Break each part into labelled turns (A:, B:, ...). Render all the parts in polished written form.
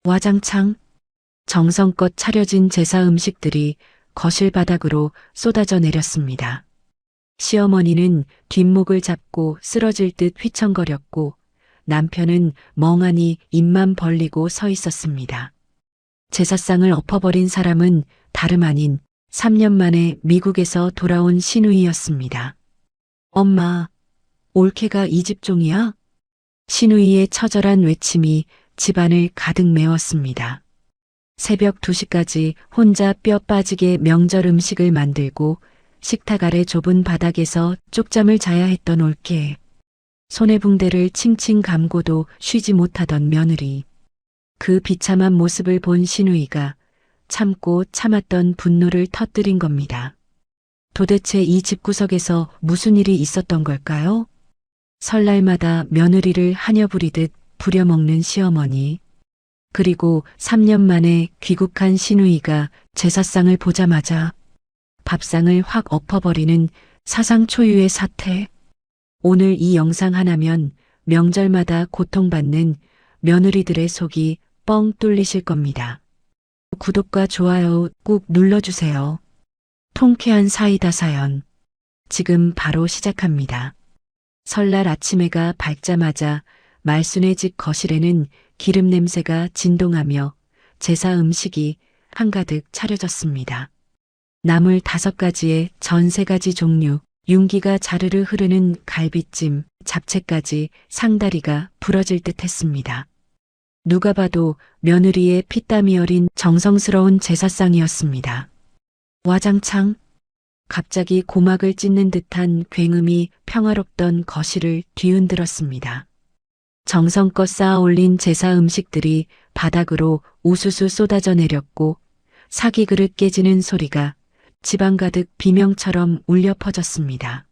A: 와장창 정성껏 차려진 제사 음식들이 거실 바닥으로 쏟아져 내렸습니다. 시어머니는 뒷목을 잡고 쓰러질 듯 휘청거렸고 남편은 멍하니 입만 벌리고 서 있었습니다. 제사상을 엎어버린 사람은 다름 아닌 3년 만에 미국에서 돌아온 시누이였습니다. 엄마, 올케가 이 집종이야? 시누이의 처절한 외침이 집안을 가득 메웠습니다. 새벽 2시까지 혼자 뼈 빠지게 명절 음식을 만들고 식탁 아래 좁은 바닥에서 쪽잠을 자야 했던 올케. 손에 붕대를 칭칭 감고도 쉬지 못하던 며느리. 그 비참한 모습을 본 시누이가 참고 참았던 분노를 터뜨린 겁니다. 도대체 이 집구석에서 무슨 일이 있었던 걸까요? 설날마다 며느리를 하녀 부리듯 부려먹는 시어머니. 그리고 3년 만에 귀국한 시누이가 제사상을 보자마자 밥상을 확 엎어버리는 사상 초유의 사태. 오늘 이 영상 하나면 명절마다 고통받는 며느리들의 속이 뻥 뚫리실 겁니다. 구독과 좋아요 꾹 눌러주세요. 통쾌한 사이다 사연. 지금 바로 시작합니다. 설날 아침 해가 밝자마자 말순의 집 거실에는 기름 냄새가 진동하며 제사 음식이 한가득 차려졌습니다. 나물 5가지에 전 3가지 종류, 윤기가 자르르 흐르는 갈비찜, 잡채까지 상다리가 부러질 듯 했습니다. 누가 봐도 며느리의 피땀이 어린 정성스러운 제사상이었습니다. 와장창 갑자기 고막을 찢는 듯한 굉음이 평화롭던 거실을 뒤흔들었습니다. 정성껏 쌓아 올린 제사 음식들이 바닥으로 우수수 쏟아져 내렸고 사기 그릇 깨지는 소리가 집안 가득 비명처럼 울려 퍼졌습니다.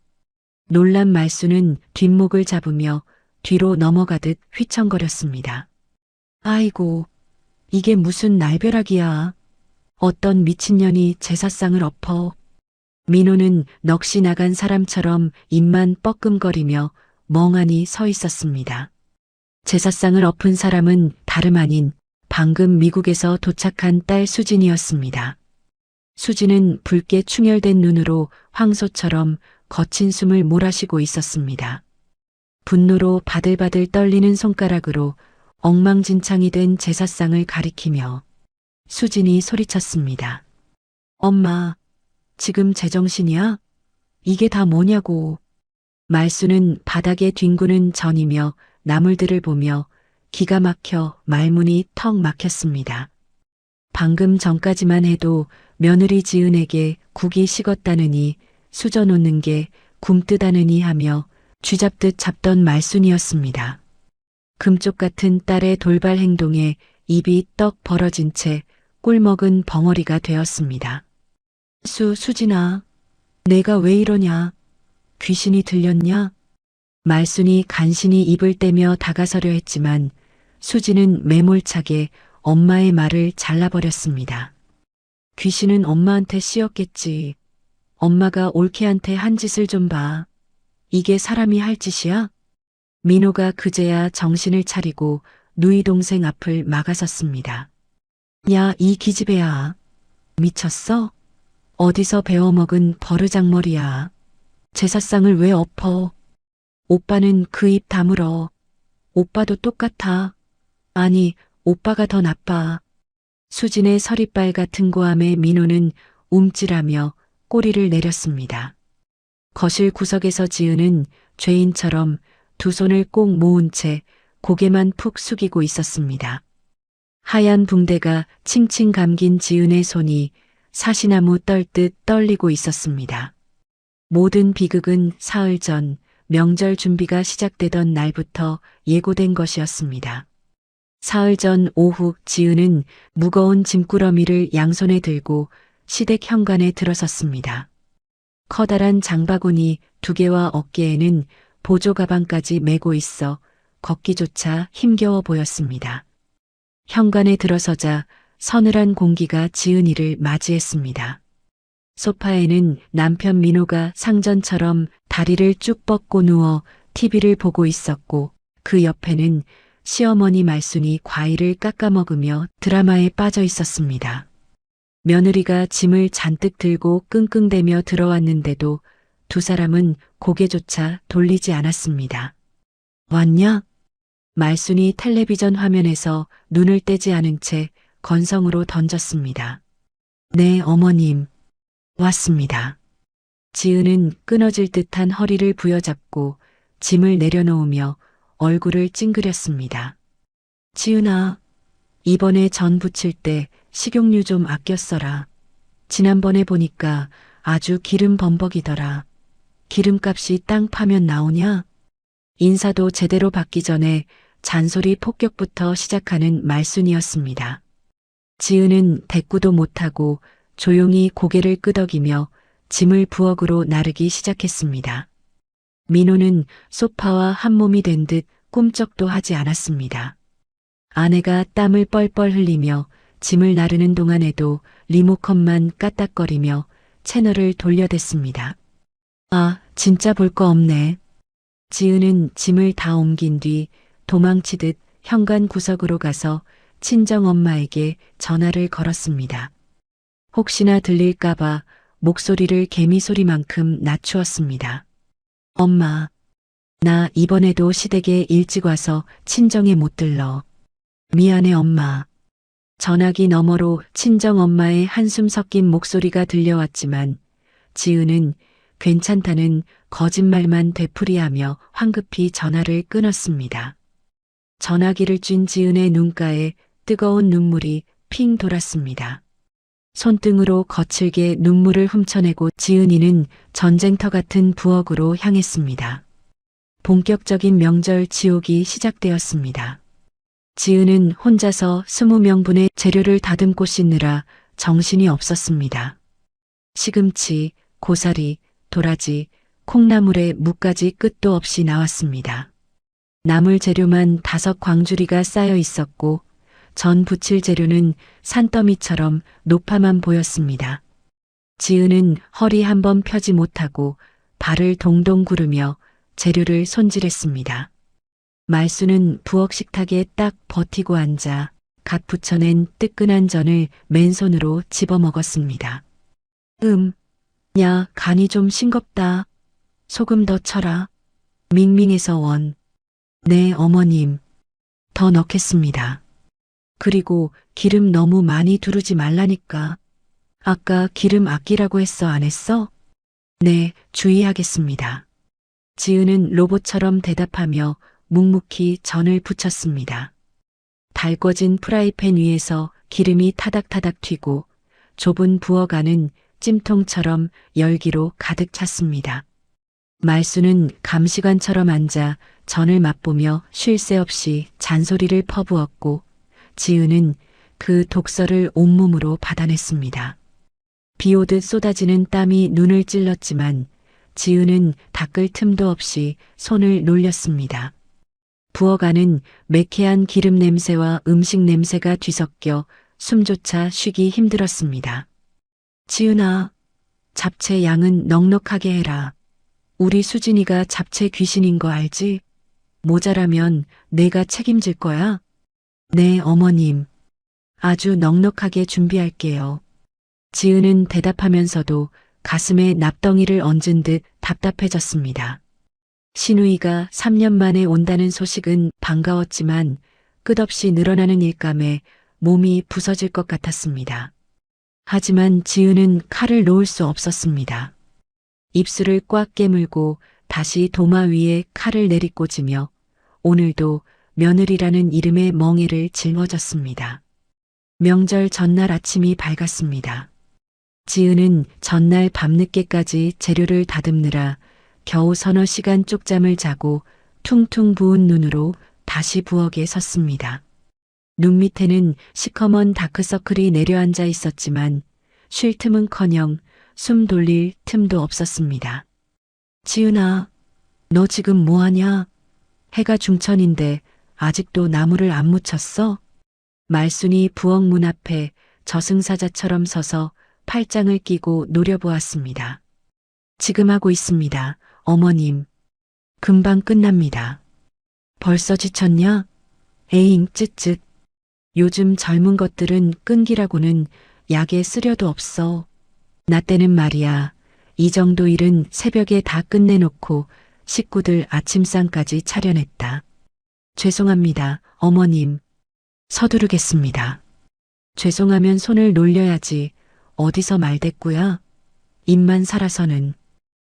A: 놀란 말수는 뒷목을 잡으며 뒤로 넘어가듯 휘청거렸습니다. 아이고, 이게 무슨 날벼락이야. 어떤 미친년이 제사상을 엎어. 민호는 넋이 나간 사람처럼 입만 뻐끔거리며 멍하니 서 있었습니다. 제사상을 엎은 사람은 다름 아닌 방금 미국에서 도착한 딸 수진이었습니다. 수진은 붉게 충혈된 눈으로 황소처럼 거친 숨을 몰아쉬고 있었습니다. 분노로 바들바들 떨리는 손가락으로 엉망진창이 된 제사상을 가리키며 수진이 소리쳤습니다. 엄마, 지금 제정신이야? 이게 다 뭐냐고. 말수는 바닥에 뒹구는 전이며 나물들을 보며 기가 막혀 말문이 턱 막혔습니다. 방금 전까지만 해도 며느리 지은에게 국이 식었다느니 수저 놓는 게 굼뜨다느니 하며 쥐잡듯 잡던 말순이었습니다. 금쪽 같은 딸의 돌발 행동에 입이 떡 벌어진 채 꿀먹은 벙어리가 되었습니다. 수진아, 내가 왜 이러냐? 귀신이 들렸냐? 말순이 간신히 입을 떼며 다가서려 했지만 수진은 매몰차게 엄마의 말을 잘라버렸습니다. 귀신은 엄마한테 씌었겠지. 엄마가 올케한테 한 짓을 좀 봐. 이게 사람이 할 짓이야? 민호가 그제야 정신을 차리고 누이 동생 앞을 막아섰습니다. 야, 이 기집애야. 미쳤어? 어디서 배워먹은 버르장머리야. 제사상을 왜 엎어? 오빠는 그 입 다물어. 오빠도 똑같아. 아니, 오빠가 더 나빠. 수진의 서리빨 같은 고함에 민호는 움찔하며 꼬리를 내렸습니다. 거실 구석에서 지은은 죄인처럼 두 손을 꼭 모은 채 고개만 푹 숙이고 있었습니다. 하얀 붕대가 칭칭 감긴 지은의 손이 사시나무 떨듯 떨리고 있었습니다. 모든 비극은 사흘 전 명절 준비가 시작되던 날부터 예고된 것이었습니다. 사흘 전 오후 지은은 무거운 짐꾸러미를 양손에 들고 시댁 현관에 들어섰습니다. 커다란 장바구니 2개와 어깨에는 보조 가방까지 메고 있어 걷기조차 힘겨워 보였습니다. 현관에 들어서자 서늘한 공기가 지은이를 맞이했습니다. 소파에는 남편 민호가 상전처럼 다리를 쭉 뻗고 누워 TV를 보고 있었고 그 옆에는 시어머니 말순이 과일을 깎아 먹으며 드라마에 빠져 있었습니다. 며느리가 짐을 잔뜩 들고 끙끙대며 들어왔는데도 두 사람은 고개조차 돌리지 않았습니다. 왔냐? 말순이 텔레비전 화면에서 눈을 떼지 않은 채 건성으로 던졌습니다. 네, 어머님. 왔습니다. 지은은 끊어질 듯한 허리를 부여잡고 짐을 내려놓으며 얼굴을 찡그렸습니다. 지은아, 이번에 전 부칠 때 식용유 좀 아껴 써라. 지난번에 보니까 아주 기름 범벅이더라. 기름값이 땅 파면 나오냐? 인사도 제대로 받기 전에 잔소리 폭격부터 시작하는 말순이었습니다. 지은은 대꾸도 못하고 조용히 고개를 끄덕이며 짐을 부엌으로 나르기 시작했습니다. 민호는 소파와 한몸이 된 듯 꿈쩍도 하지 않았습니다. 아내가 땀을 뻘뻘 흘리며 짐을 나르는 동안에도 리모컨만 까딱거리며 채널을 돌려댔습니다. 아, 진짜 볼 거 없네. 지은은 짐을 다 옮긴 뒤 도망치듯 현관 구석으로 가서 친정엄마에게 전화를 걸었습니다. 혹시나 들릴까봐 목소리를 개미 소리만큼 낮추었습니다. 엄마, 나 이번에도 시댁에 일찍 와서 친정에 못 들러. 미안해 엄마. 전화기 너머로 친정엄마의 한숨 섞인 목소리가 들려왔지만 지은은 괜찮다는 거짓말만 되풀이하며 황급히 전화를 끊었습니다. 전화기를 쥔 지은의 눈가에 뜨거운 눈물이 핑 돌았습니다. 손등으로 거칠게 눈물을 훔쳐내고 지은이는 전쟁터 같은 부엌으로 향했습니다. 본격적인 명절 지옥이 시작되었습니다. 지은은 혼자서 20명분의 재료를 다듬고 씻느라 정신이 없었습니다. 시금치, 고사리, 도라지, 콩나물에 무까지 끝도 없이 나왔습니다. 나물 재료만 5광주리가 쌓여 있었고 전 부칠 재료는 산더미처럼 높아만 보였습니다. 지은은 허리 한번 펴지 못하고 발을 동동 구르며 재료를 손질했습니다. 말순은 부엌 식탁에 딱 버티고 앉아 갓 부쳐낸 뜨끈한 전을 맨손으로 집어먹었습니다. 야, 간이 좀 싱겁다. 소금 더 쳐라. 밍밍해서 원. 네, 어머님. 더 넣겠습니다. 그리고 기름 너무 많이 두르지 말라니까. 아까 기름 아끼라고 했어, 안 했어? 네, 주의하겠습니다. 지은은 로봇처럼 대답하며 묵묵히 전을 부쳤습니다. 달궈진 프라이팬 위에서 기름이 타닥타닥 튀고 좁은 부엌 안은 찜통처럼 열기로 가득 찼습니다. 말순은 감시관처럼 앉아 전을 맛보며 쉴 새 없이 잔소리를 퍼부었고 지은은 그 독서를 온몸으로 받아냈습니다. 비오듯 쏟아지는 땀이 눈을 찔렀지만 지은은 닦을 틈도 없이 손을 놀렸습니다. 부엌 안은 매캐한 기름 냄새와 음식 냄새가 뒤섞여 숨조차 쉬기 힘들었습니다. 지은아, 잡채 양은 넉넉하게 해라. 우리 수진이가 잡채 귀신인 거 알지? 모자라면 내가 책임질 거야. 네, 어머님. 아주 넉넉하게 준비할게요. 지은은 대답하면서도 가슴에 납덩이를 얹은 듯 답답해졌습니다. 시누이가 3년 만에 온다는 소식은 반가웠지만 끝없이 늘어나는 일감에 몸이 부서질 것 같았습니다. 하지만 지은은 칼을 놓을 수 없었습니다. 입술을 꽉 깨물고 다시 도마 위에 칼을 내리꽂으며 오늘도 며느리라는 이름의 멍에를 짊어졌습니다. 명절 전날 아침이 밝았습니다. 지은은 전날 밤늦게까지 재료를 다듬느라 겨우 서너 시간 쪽잠을 자고 퉁퉁 부은 눈으로 다시 부엌에 섰습니다. 눈 밑에는 시커먼 다크서클이 내려앉아 있었지만 쉴 틈은커녕 숨 돌릴 틈도 없었습니다. 지은아, 너 지금 뭐하냐? 해가 중천인데 아직도 나무를 안 묻혔어? 말순이 부엌 문 앞에 저승사자처럼 서서 팔짱을 끼고 노려보았습니다. 지금 하고 있습니다, 어머님. 금방 끝납니다. 벌써 지쳤냐? 에잉 쯧쯧. 요즘 젊은 것들은 끈기라고는 약에 쓰려도 없어. 나 때는 말이야. 이 정도 일은 새벽에 다 끝내놓고 식구들 아침상까지 차려냈다. 죄송합니다, 어머님. 서두르겠습니다. 죄송하면 손을 놀려야지. 어디서 말대꾸야? 입만 살아서는.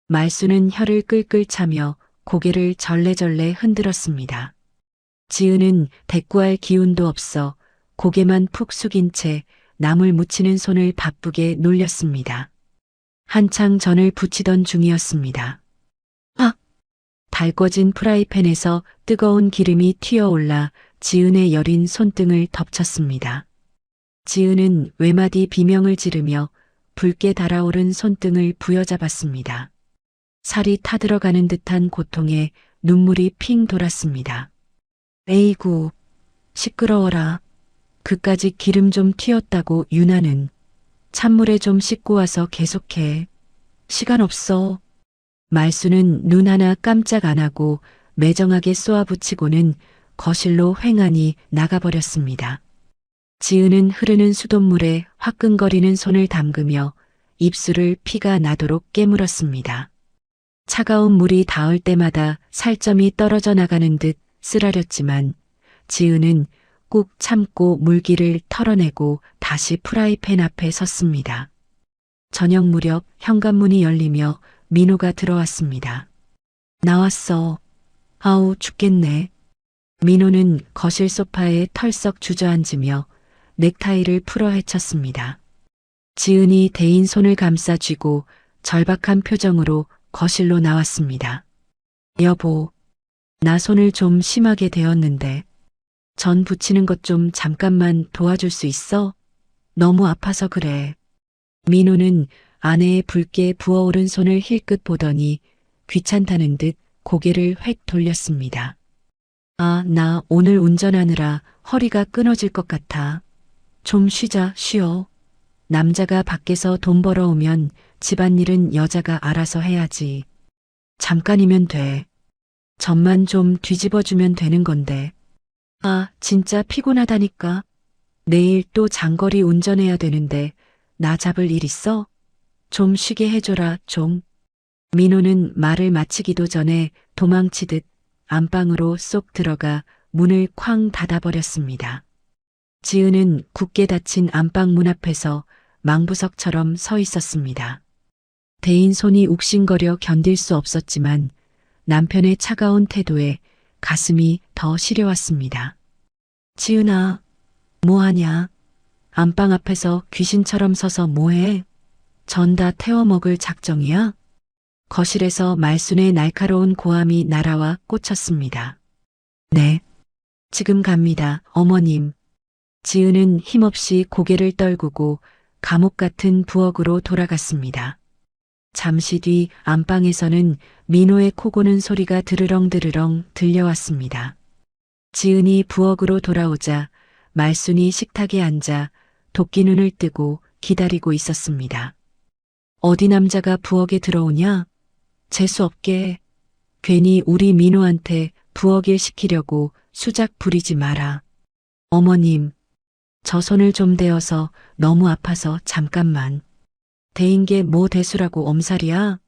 A: 말수는 혀를 끌끌 차며 고개를 절레절레 흔들었습니다. 지은은 대꾸할 기운도 없어 고개만 푹 숙인 채 나물 무치는 손을 바쁘게 놀렸습니다. 한창 전을 부치던 중이었습니다. 아! 달궈진 프라이팬에서 뜨거운 기름이 튀어올라 지은의 여린 손등을 덮쳤습니다. 지은은 외마디 비명을 지르며 붉게 달아오른 손등을 부여잡았습니다. 살이 타들어가는 듯한 고통에 눈물이 핑 돌았습니다. 에이구, 시끄러워라. 그까지 기름 좀 튀었다고 유나는. 찬물에 좀 씻고 와서 계속해. 시간 없어. 말수는 눈 하나 깜짝 안 하고 매정하게 쏘아붙이고는 거실로 횡하니 나가버렸습니다. 지은은 흐르는 수돗물에 화끈거리는 손을 담그며 입술을 피가 나도록 깨물었습니다. 차가운 물이 닿을 때마다 살점이 떨어져 나가는 듯 쓰라렸지만 지은은 꾹 참고 물기를 털어내고 다시 프라이팬 앞에 섰습니다. 저녁 무렵 현관문이 열리며 민호가 들어왔습니다. 나왔어. 아우 죽겠네. 민호는 거실 소파에 털썩 주저앉으며 넥타이를 풀어 헤쳤습니다. 지은이 대인 손을 감싸 쥐고 절박한 표정으로 거실로 나왔습니다. 여보, 나 손을 좀 심하게 대었는데 전 부치는 것 좀 잠깐만 도와줄 수 있어? 너무 아파서 그래. 민호는 아내의 붉게 부어오른 손을 힐끗 보더니 귀찮다는 듯 고개를 획 돌렸습니다. 아, 나 오늘 운전하느라 허리가 끊어질 것 같아. 좀 쉬자, 쉬어. 남자가 밖에서 돈 벌어오면 집안일은 여자가 알아서 해야지. 잠깐이면 돼. 점만 좀 뒤집어주면 되는 건데. 아, 진짜 피곤하다니까. 내일 또 장거리 운전해야 되는데 나 잡을 일 있어? 좀 쉬게 해줘라, 좀. 민호는 말을 마치기도 전에 도망치듯 안방으로 쏙 들어가 문을 쾅 닫아버렸습니다. 지은은 굳게 닫힌 안방 문 앞에서 망부석처럼 서 있었습니다. 대인 손이 욱신거려 견딜 수 없었지만 남편의 차가운 태도에 가슴이 더 시려왔습니다. 지은아, 뭐하냐? 안방 앞에서 귀신처럼 서서 뭐해? 전 다 태워 먹을 작정이야? 거실에서 말순의 날카로운 고함이 날아와 꽂혔습니다. 네, 지금 갑니다, 어머님. 지은은 힘없이 고개를 떨구고 감옥 같은 부엌으로 돌아갔습니다. 잠시 뒤 안방에서는 민호의 코 고는 소리가 드르렁드르렁 들려왔습니다. 지은이 부엌으로 돌아오자 말순이 식탁에 앉아 도끼 눈을 뜨고 기다리고 있었습니다. 어디 남자가 부엌에 들어오냐? 재수없게. 괜히 우리 민호한테 부엌일 시키려고 수작 부리지 마라. 어머님, 저 손을 좀 대어서 너무 아파서 잠깐만. 대인 게 뭐 대수라고 엄살이야?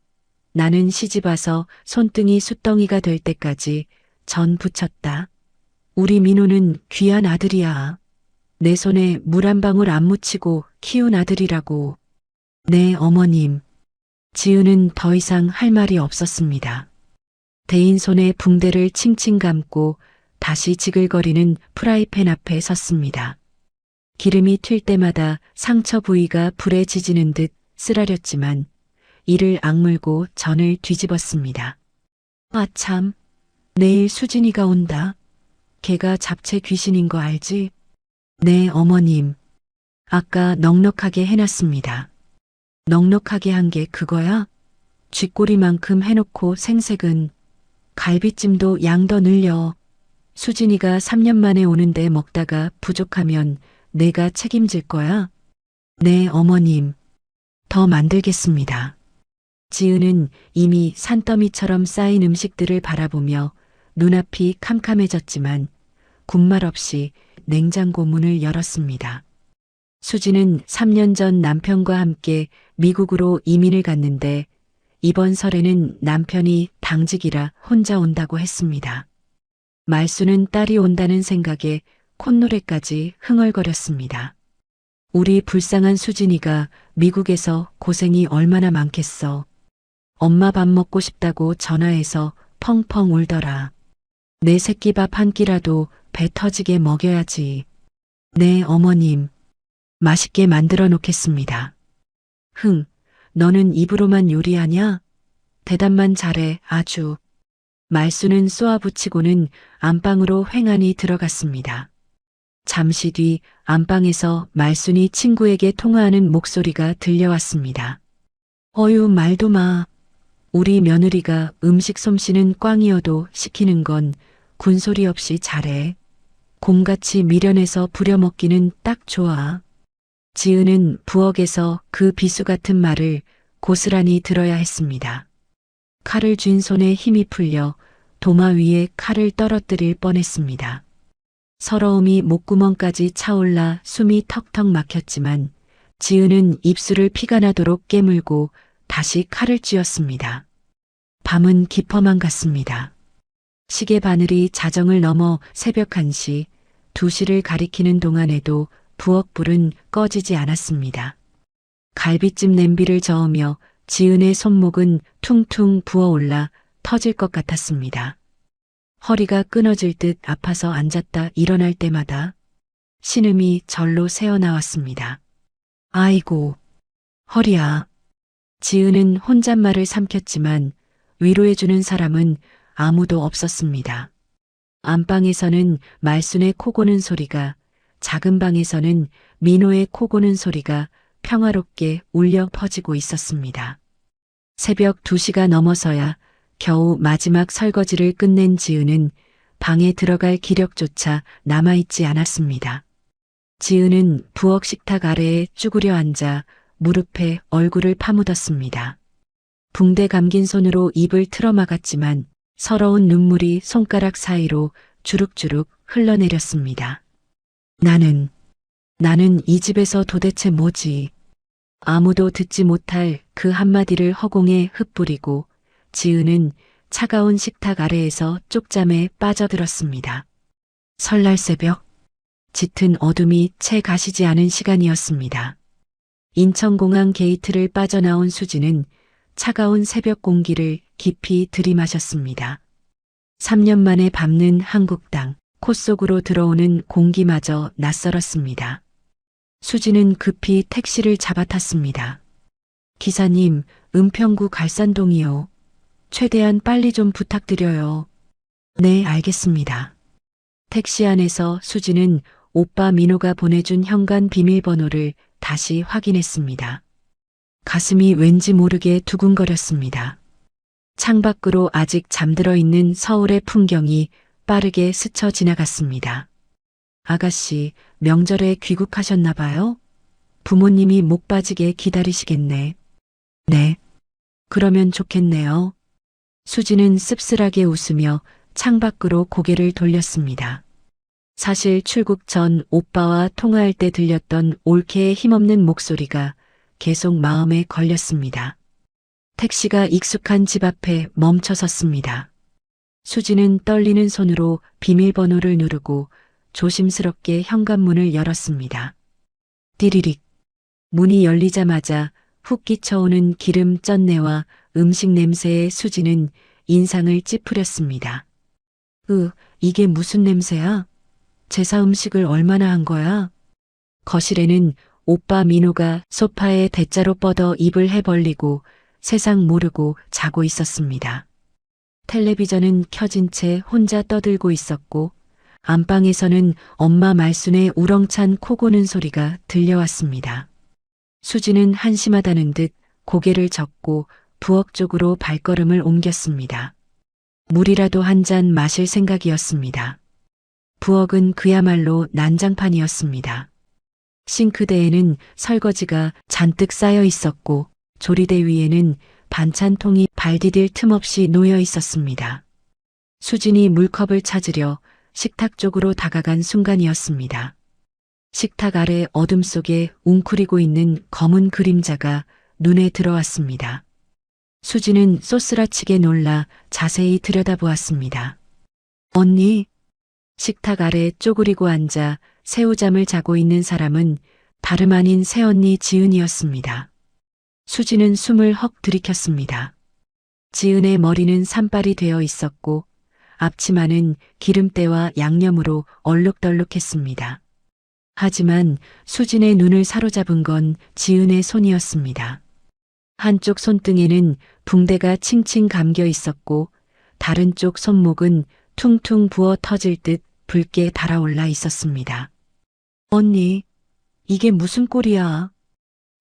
A: 나는 시집 와서 손등이 숫덩이가 될 때까지 전 부쳤다. 우리 민호는 귀한 아들이야. 내 손에 물 한 방울 안 묻히고 키운 아들이라고. 네, 어머님. 지은은 더 이상 할 말이 없었습니다. 대인 손에 붕대를 칭칭 감고 다시 지글거리는 프라이팬 앞에 섰습니다. 기름이 튈 때마다 상처 부위가 불에 지지는 듯 쓰라렸지만 이를 악물고 전을 뒤집었습니다. 아 참, 내일 수진이가 온다. 걔가 잡채 귀신인 거 알지? 네, 어머님. 아까 넉넉하게 해놨습니다. 넉넉하게 한 게 그거야? 쥐꼬리만큼 해놓고 생색은. 갈비찜도 양 더 늘려. 수진이가 3년 만에 오는데 먹다가 부족하면 내가 책임질 거야? 네, 어머님. 더 만들겠습니다. 지은은 이미 산더미처럼 쌓인 음식들을 바라보며 눈앞이 캄캄해졌지만 군말 없이 냉장고 문을 열었습니다. 수지는 3년 전 남편과 함께 미국으로 이민을 갔는데 이번 설에는 남편이 당직이라 혼자 온다고 했습니다. 말수는 딸이 온다는 생각에 콧노래까지 흥얼거렸습니다. 우리 불쌍한 수진이가 미국에서 고생이 얼마나 많겠어. 엄마 밥 먹고 싶다고 전화해서 펑펑 울더라. 내 새끼 밥 한 끼라도 배 터지게 먹여야지. 네, 어머님. 맛있게 만들어 놓겠습니다. 흥, 너는 입으로만 요리하냐? 대답만 잘해, 아주. 말수는 쏘아붙이고는 안방으로 횡하니 들어갔습니다. 잠시 뒤 안방에서 말순이 친구에게 통화하는 목소리가 들려왔습니다. 어휴, 말도 마. 우리 며느리가 음식 솜씨는 꽝이어도 시키는 건 군소리 없이 잘해. 곰같이 미련해서 부려먹기는 딱 좋아. 지은은 부엌에서 그 비수 같은 말을 고스란히 들어야 했습니다. 칼을 쥔 손에 힘이 풀려 도마 위에 칼을 떨어뜨릴 뻔했습니다. 서러움이 목구멍까지 차올라 숨이 턱턱 막혔지만 지은은 입술을 피가 나도록 깨물고 다시 칼을 쥐었습니다. 밤은 깊어만 갔습니다. 시계 바늘이 자정을 넘어 새벽 1시, 2시를 가리키는 동안에도 부엌불은 꺼지지 않았습니다. 갈비찜 냄비를 저으며 지은의 손목은 퉁퉁 부어올라 터질 것 같았습니다. 허리가 끊어질 듯 아파서 앉았다 일어날 때마다 신음이 절로 새어나왔습니다. 아이고, 허리야. 지은은 혼잣말을 삼켰지만 위로해주는 사람은 아무도 없었습니다. 안방에서는 말순의 코 고는 소리가, 작은 방에서는 민호의 코 고는 소리가 평화롭게 울려 퍼지고 있었습니다. 새벽 2시가 넘어서야 겨우 마지막 설거지를 끝낸 지은은 방에 들어갈 기력조차 남아있지 않았습니다. 지은은 부엌 식탁 아래에 쭈그려 앉아 무릎에 얼굴을 파묻었습니다. 붕대 감긴 손으로 입을 틀어막았지만 서러운 눈물이 손가락 사이로 주룩주룩 흘러내렸습니다. 나는 이 집에서 도대체 뭐지? 아무도 듣지 못할 그 한마디를 허공에 흩뿌리고 지은은 차가운 식탁 아래에서 쪽잠에 빠져들었습니다. 설날 새벽, 짙은 어둠이 채 가시지 않은 시간이었습니다. 인천공항 게이트를 빠져나온 수지는 차가운 새벽 공기를 깊이 들이마셨습니다. 3년 만에 밟는 한국 땅, 코 속으로 들어오는 공기마저 낯설었습니다. 수지는 급히 택시를 잡아탔습니다. 기사님, 은평구 갈산동이요. 최대한 빨리 좀 부탁드려요. 네, 알겠습니다. 택시 안에서 수지는 오빠 민호가 보내준 현관 비밀번호를 다시 확인했습니다. 가슴이 왠지 모르게 두근거렸습니다. 창밖으로 아직 잠들어 있는 서울의 풍경이 빠르게 스쳐 지나갔습니다. 아가씨, 명절에 귀국하셨나 봐요? 부모님이 목 빠지게 기다리시겠네. 네. 그러면 좋겠네요. 수지는 씁쓸하게 웃으며 창밖으로 고개를 돌렸습니다. 사실 출국 전 오빠와 통화할 때 들렸던 올케의 힘없는 목소리가 계속 마음에 걸렸습니다. 택시가 익숙한 집 앞에 멈춰 섰습니다. 수지는 떨리는 손으로 비밀번호를 누르고 조심스럽게 현관문을 열었습니다. 띠리릭. 문이 열리자마자 훅 끼쳐오는 기름 쩐내와 음식 냄새에 수지는 인상을 찌푸렸습니다. 이게 무슨 냄새야? 제사 음식을 얼마나 한 거야? 거실에는 오빠 민호가 소파에 대자로 뻗어 입을 해벌리고 세상 모르고 자고 있었습니다. 텔레비전은 켜진 채 혼자 떠들고 있었고 안방에서는 엄마 말순의 우렁찬 코 고는 소리가 들려왔습니다. 수지는 한심하다는 듯 고개를 젓고 부엌 쪽으로 발걸음을 옮겼습니다. 물이라도 한 잔 마실 생각이었습니다. 부엌은 그야말로 난장판이었습니다. 싱크대에는 설거지가 잔뜩 쌓여 있었고 조리대 위에는 반찬통이 발 디딜 틈 없이 놓여 있었습니다. 수진이 물컵을 찾으려 식탁 쪽으로 다가간 순간이었습니다. 식탁 아래 어둠 속에 웅크리고 있는 검은 그림자가 눈에 들어왔습니다. 수지는 쏘스라치게 놀라 자세히 들여다보았습니다. 언니, 식탁 아래 쪼그리고 앉아 새우잠을 자고 있는 사람은 다름 아닌 새언니 지은이었습니다. 수지는 숨을 헉 들이켰습니다. 지은의 머리는 산발이 되어 있었고 앞치마는 기름때와 양념으로 얼룩덜룩했습니다. 하지만 수진의 눈을 사로잡은 건 지은의 손이었습니다. 한쪽 손등에는 붕대가 칭칭 감겨 있었고 다른 쪽 손목은 퉁퉁 부어 터질 듯 붉게 달아올라 있었습니다. 언니, 이게 무슨 꼴이야?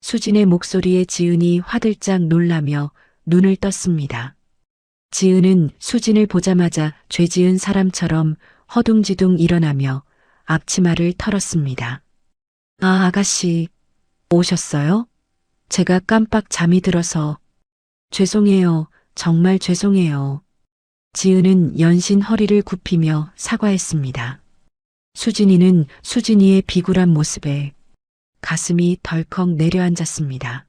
A: 수진의 목소리에 지은이 화들짝 놀라며 눈을 떴습니다. 지은은 수진을 보자마자 죄지은 사람처럼 허둥지둥 일어나며 앞치마를 털었습니다. 아, 아가씨, 오셨어요? 제가 깜빡 잠이 들어서. 죄송해요. 정말 죄송해요. 지은은 연신 허리를 굽히며 사과했습니다. 수진이는 수진이의 비굴한 모습에 가슴이 덜컥 내려앉았습니다.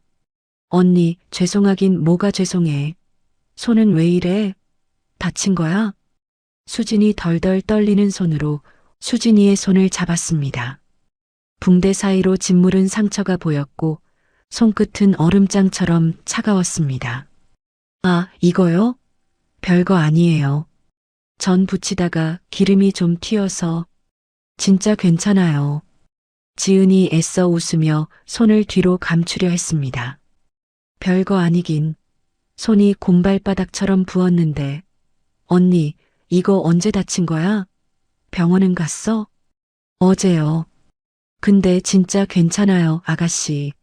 A: 언니, 죄송하긴 뭐가 죄송해. 손은 왜 이래? 다친 거야? 수진이 덜덜 떨리는 손으로 수진이의 손을 잡았습니다. 붕대 사이로 짓무른 상처가 보였고 손끝은 얼음장처럼 차가웠습니다. 아, 이거요? 별거 아니에요. 전 붙이다가 기름이 좀 튀어서. 진짜 괜찮아요. 지은이 애써 웃으며 손을 뒤로 감추려 했습니다. 별거 아니긴. 손이 곰발바닥처럼 부었는데. 언니, 이거 언제 다친 거야? 병원은 갔어? 어제요. 근데 진짜 괜찮아요, 아가씨.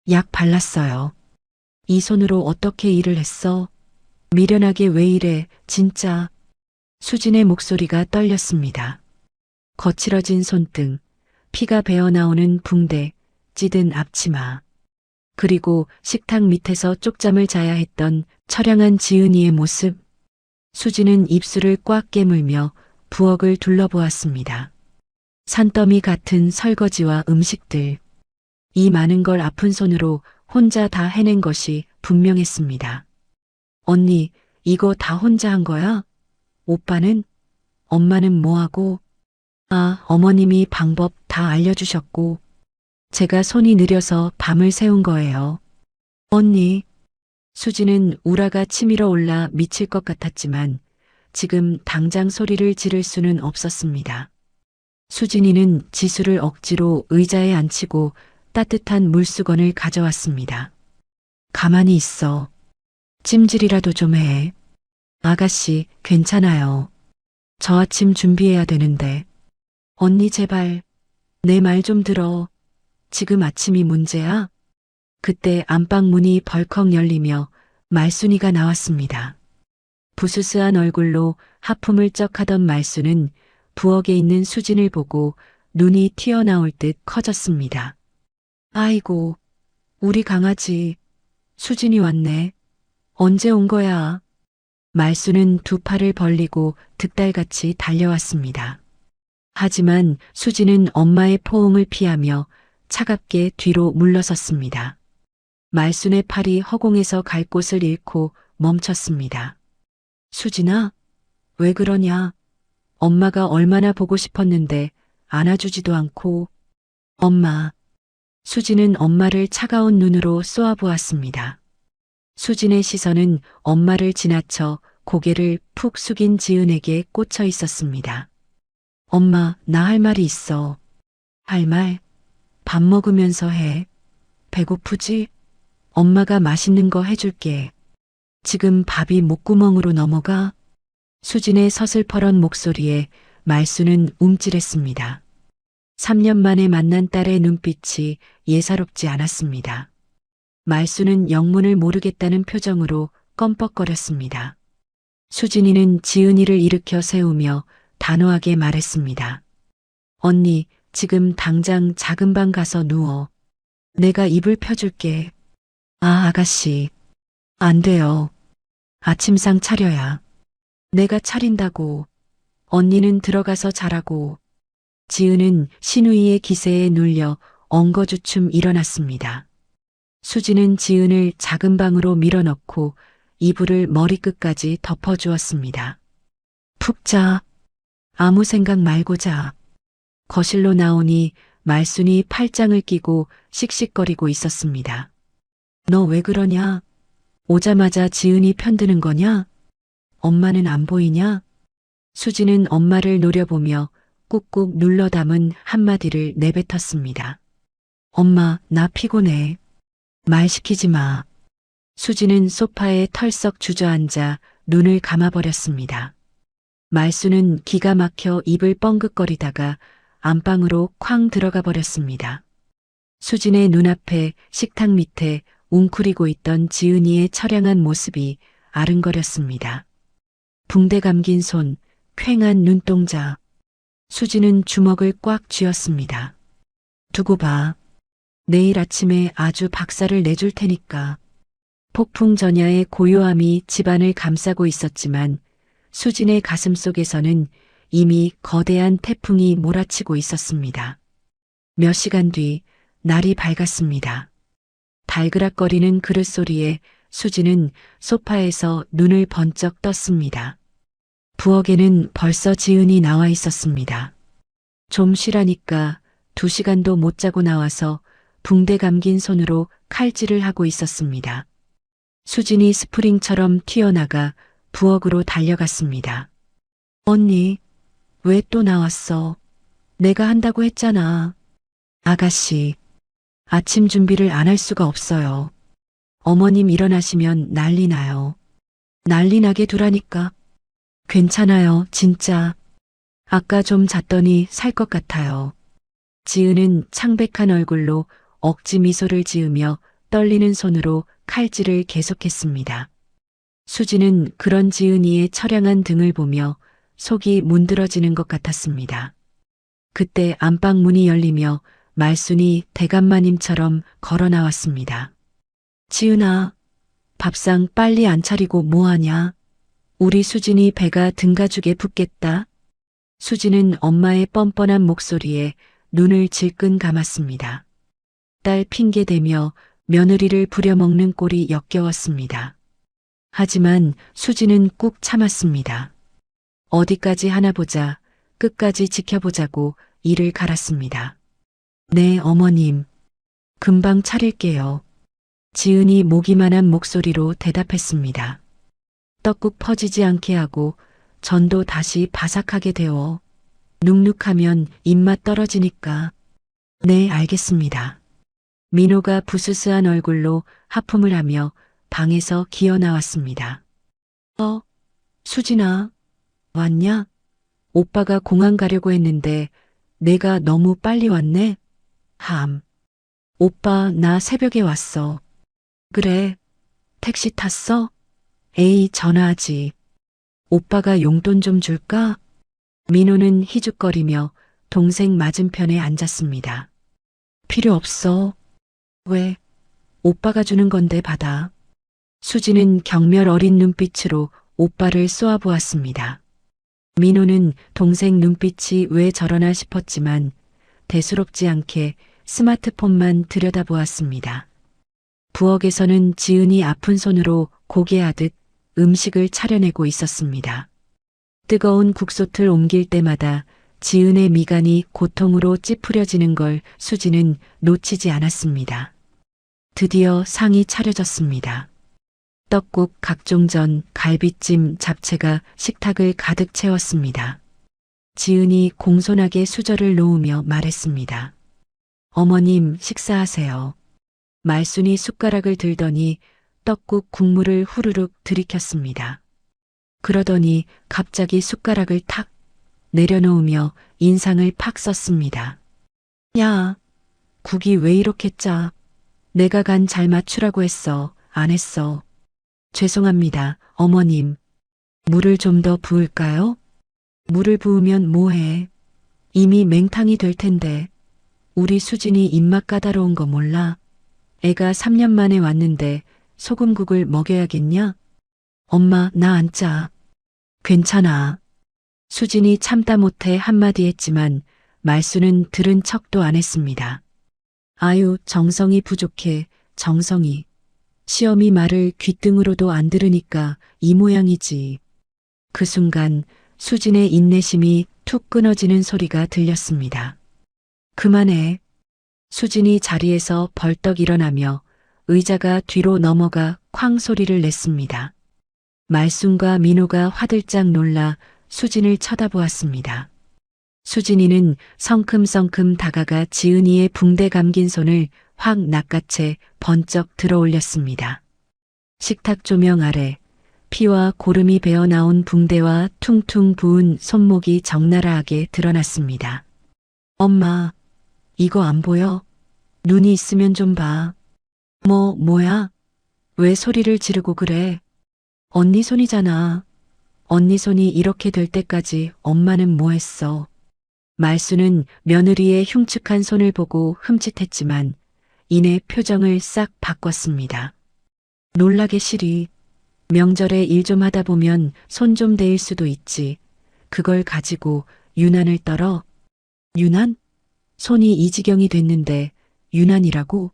A: 약 발랐어요. 이 손으로 어떻게 일을 했어? 미련하게 왜 이래, 진짜. 수진의 목소리가 떨렸습니다. 거칠어진 손등, 피가 배어나오는 붕대, 찌든 앞치마. 그리고 식탁 밑에서 쪽잠을 자야 했던 처량한 지은이의 모습. 수진은 입술을 꽉 깨물며 부엌을 둘러보았습니다. 산더미 같은 설거지와 음식들. 이 많은 걸 아픈 손으로 혼자 다 해낸 것이 분명했습니다. 언니, 이거 다 혼자 한 거야? 오빠는? 엄마는 뭐하고? 아, 어머님이 방법 다 알려주셨고 제가 손이 느려서 밤을 새운 거예요. 언니, 수지는 우라가 치밀어 올라 미칠 것 같았지만 지금 당장 소리를 지를 수는 없었습니다. 수진이는 지수를 억지로 의자에 앉히고 따뜻한 물수건을 가져왔습니다. 가만히 있어. 찜질이라도 좀 해. 아가씨, 괜찮아요. 저 아침 준비해야 되는데. 언니 제발, 내 말 좀 들어. 지금 아침이 문제야? 그때 안방 문이 벌컥 열리며 말순이가 나왔습니다. 부스스한 얼굴로 하품을 쩍 하던 말순은 부엌에 있는 수진을 보고 눈이 튀어나올 듯 커졌습니다. 아이고, 우리 강아지. 수진이 왔네. 언제 온 거야? 말순은 두 팔을 벌리고 득달같이 달려왔습니다. 하지만 수진은 엄마의 포옹을 피하며 차갑게 뒤로 물러섰습니다. 말순의 팔이 허공에서 갈 곳을 잃고 멈췄습니다. 수진아, 왜 그러냐? 엄마가 얼마나 보고 싶었는데 안아주지도 않고. 엄마. 수진은 엄마를 차가운 눈으로 쏘아보았습니다. 수진의 시선은 엄마를 지나쳐 고개를 푹 숙인 지은에게 꽂혀 있었습니다. 엄마, 나 할 말이 있어. 할 말? 밥 먹으면서 해. 배고프지? 엄마가 맛있는 거 해줄게. 지금 밥이 목구멍으로 넘어가? 수진의 서슬퍼런 목소리에 말수는 움찔했습니다. 3년 만에 만난 딸의 눈빛이 예사롭지 않았습니다. 말수는 영문을 모르겠다는 표정으로 껌뻑거렸습니다. 수진이는 지은이를 일으켜 세우며 단호하게 말했습니다. 언니, 지금 당장 작은 방 가서 누워. 내가 이불 펴줄게. 아, 아가씨. 안 돼요. 아침상 차려야. 내가 차린다고. 언니는 들어가서 자라고. 지은은 신우이의 기세에 눌려 엉거주춤 일어났습니다. 수지는 지은을 작은 방으로 밀어넣고 이불을 머리끝까지 덮어주었습니다. 푹 자. 아무 생각 말고 자. 거실로 나오니 말순이 팔짱을 끼고 씩씩거리고 있었습니다. 너 왜 그러냐? 오자마자 지은이 편드는 거냐? 엄마는 안 보이냐? 수지는 엄마를 노려보며 꾹꾹 눌러 담은 한마디를 내뱉었습니다. 엄마, 나 피곤해. 말 시키지 마. 수지는 소파에 털썩 주저앉아 눈을 감아버렸습니다. 말수는 기가 막혀 입을 뻥긋거리다가 안방으로 쾅 들어가 버렸습니다. 수진의 눈앞에 식탁 밑에 웅크리고 있던 지은이의 처량한 모습이 아른거렸습니다. 붕대 감긴 손, 퀭한 눈동자. 수진은 주먹을 꽉 쥐었습니다. 두고 봐. 내일 아침에 아주 박살을 내줄 테니까. 폭풍 전야의 고요함이 집안을 감싸고 있었지만 수진의 가슴 속에서는 이미 거대한 태풍이 몰아치고 있었습니다. 몇 시간 뒤 날이 밝았습니다. 달그락거리는 그릇 소리에 수진은 소파에서 눈을 번쩍 떴습니다. 부엌에는 벌써 지은이 나와 있었습니다. 좀 쉬라니까 2시간도 못 자고 나와서 붕대 감긴 손으로 칼질을 하고 있었습니다. 수진이 스프링처럼 튀어나가 부엌으로 달려갔습니다. 언니, 왜 또 나왔어? 내가 한다고 했잖아. 아가씨, 아침 준비를 안 할 수가 없어요. 어머님 일어나시면 난리 나요. 난리 나게 두라니까. 괜찮아요, 진짜. 아까 좀 잤더니 살 것 같아요. 지은은 창백한 얼굴로 억지 미소를 지으며 떨리는 손으로 칼질을 계속했습니다. 수지는 그런 지은이의 처량한 등을 보며 속이 문드러지는 것 같았습니다. 그때 안방 문이 열리며 말순이 대감마님처럼 걸어 나왔습니다. 지은아, 밥상 빨리 안 차리고 뭐하냐? 우리 수진이 배가 등가죽에 붙겠다. 수지는 엄마의 뻔뻔한 목소리에 눈을 질끈 감았습니다. 딸 핑계대며 며느리를 부려먹는 꼴이 역겨웠습니다. 하지만 수지는 꾹 참았습니다. 어디까지 하나 보자, 끝까지 지켜보자고 이를 갈았습니다. 네, 어머님. 금방 차릴게요. 지은이 모기만한 목소리로 대답했습니다. 떡국 퍼지지 않게 하고 전도 다시 바삭하게 데워. 눅눅하면 입맛 떨어지니까. 네, 알겠습니다. 민호가 부스스한 얼굴로 하품을 하며 방에서 기어 나왔습니다. 수진아, 왔냐? 오빠가 공항 가려고 했는데 내가 너무 빨리 왔네? 오빠, 나 새벽에 왔어. 그래, 택시 탔어? 에이, 전화하지. 오빠가 용돈 좀 줄까? 민호는 희죽거리며 동생 맞은편에 앉았습니다. 필요 없어. 왜? 오빠가 주는 건데 받아. 수지는 경멸 어린 눈빛으로 오빠를 쏘아보았습니다. 민호는 동생 눈빛이 왜 저러나 싶었지만 대수롭지 않게 스마트폰만 들여다보았습니다. 부엌에서는 지은이 아픈 손으로 고개하듯 음식을 차려내고 있었습니다. 뜨거운 국솥을 옮길 때마다 지은의 미간이 고통으로 찌푸려지는 걸 수지는 놓치지 않았습니다. 드디어 상이 차려졌습니다. 떡국, 각종전, 갈비찜, 잡채가 식탁을 가득 채웠습니다. 지은이 공손하게 수저를 놓으며 말했습니다. 어머님, 식사하세요. 말순이 숟가락을 들더니 떡국 국물을 후루룩 들이켰습니다. 그러더니 갑자기 숟가락을 탁 내려놓으며 인상을 팍 썼습니다. 야, 국이 왜 이렇게 짜? 내가 간 잘 맞추라고 했어. 안 했어. 죄송합니다, 어머님. 물을 좀 더 부을까요? 물을 부으면 뭐해? 이미 맹탕이 될 텐데. 우리 수진이 입맛 까다로운 거 몰라? 애가 3년 만에 왔는데 소금국을 먹여야겠냐? 엄마, 나 안 짜. 괜찮아. 수진이 참다 못해 한마디 했지만 말수는 들은 척도 안 했습니다. 아유, 정성이 부족해, 정성이. 시어미 말을 귓등으로도 안 들으니까 이 모양이지. 그 순간 수진의 인내심이 툭 끊어지는 소리가 들렸습니다. 그만해. 수진이 자리에서 벌떡 일어나며 의자가 뒤로 넘어가 쾅 소리를 냈습니다. 말순과 민호가 화들짝 놀라 수진을 쳐다보았습니다. 수진이는 성큼성큼 다가가 지은이의 붕대 감긴 손을 확 낚아채 번쩍 들어 올렸습니다. 식탁 조명 아래 피와 고름이 배어나온 붕대와 퉁퉁 부은 손목이 적나라하게 드러났습니다. 엄마, 이거 안 보여? 눈이 있으면 좀 봐. 뭐야? 왜 소리를 지르고 그래? 언니 손이잖아. 언니 손이 이렇게 될 때까지 엄마는 뭐 했어? 말수는 며느리의 흉측한 손을 보고 흠칫했지만 이내 표정을 싹 바꿨습니다. 놀라게 시리. 명절에 일 좀 하다 보면 손 좀 대일 수도 있지. 그걸 가지고 유난을 떨어? 유난? 손이 이 지경이 됐는데 유난이라고?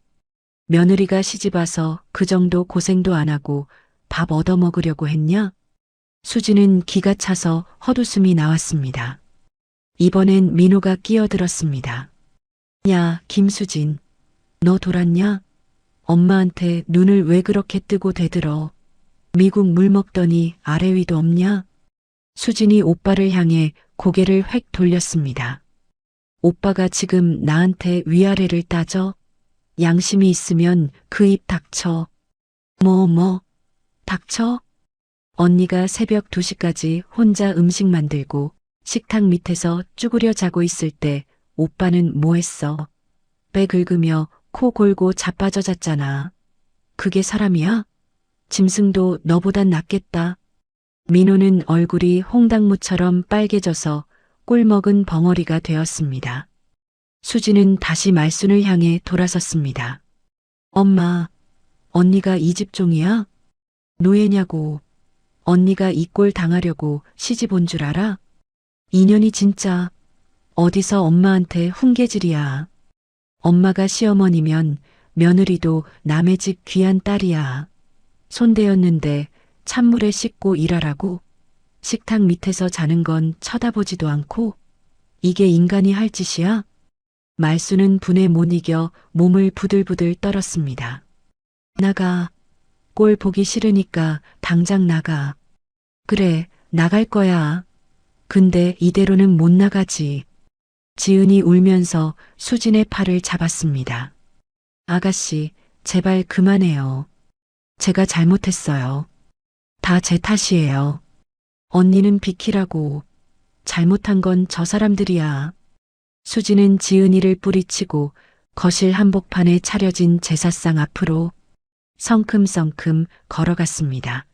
A: 며느리가 시집와서 그 정도 고생도 안 하고 밥 얻어먹으려고 했냐? 수지는 기가 차서 헛웃음이 나왔습니다. 이번엔 민호가 끼어들었습니다. 야, 김수진. 너 돌았냐? 엄마한테 눈을 왜 그렇게 뜨고 대들어? 미국 물 먹더니 아래 위도 없냐? 수진이 오빠를 향해 고개를 획 돌렸습니다. 오빠가 지금 나한테 위아래를 따져? 양심이 있으면 그 입 닥쳐. 닥쳐? 언니가 새벽 2시까지 혼자 음식 만들고 식탁 밑에서 쭈그려 자고 있을 때 오빠는 뭐 했어? 배 긁으며 코 골고 자빠져 잤잖아. 그게 사람이야? 짐승도 너보단 낫겠다. 민호는 얼굴이 홍당무처럼 빨개져서 꿀먹은 벙어리가 되었습니다. 수지는 다시 말순을 향해 돌아섰습니다. 엄마, 언니가 이 집 종이야? 노예냐고. 언니가 이 꼴 당하려고 시집 온 줄 알아? 인연이 진짜 어디서 엄마한테 훈계질이야. 엄마가 시어머니면 며느리도 남의 집 귀한 딸이야. 손대었는데 찬물에 씻고 일하라고? 식탁 밑에서 자는 건 쳐다보지도 않고? 이게 인간이 할 짓이야? 말수는 분에 못 이겨 몸을 부들부들 떨었습니다. 나가. 꼴 보기 싫으니까 당장 나가. 그래, 나갈 거야. 근데 이대로는 못 나가지. 지은이 울면서 수진의 팔을 잡았습니다. 아가씨, 제발 그만해요. 제가 잘못했어요. 다 제 탓이에요. 언니는 비키라고. 잘못한 건 저 사람들이야. 수진은 지은이를 뿌리치고 거실 한복판에 차려진 제사상 앞으로 성큼성큼 걸어갔습니다.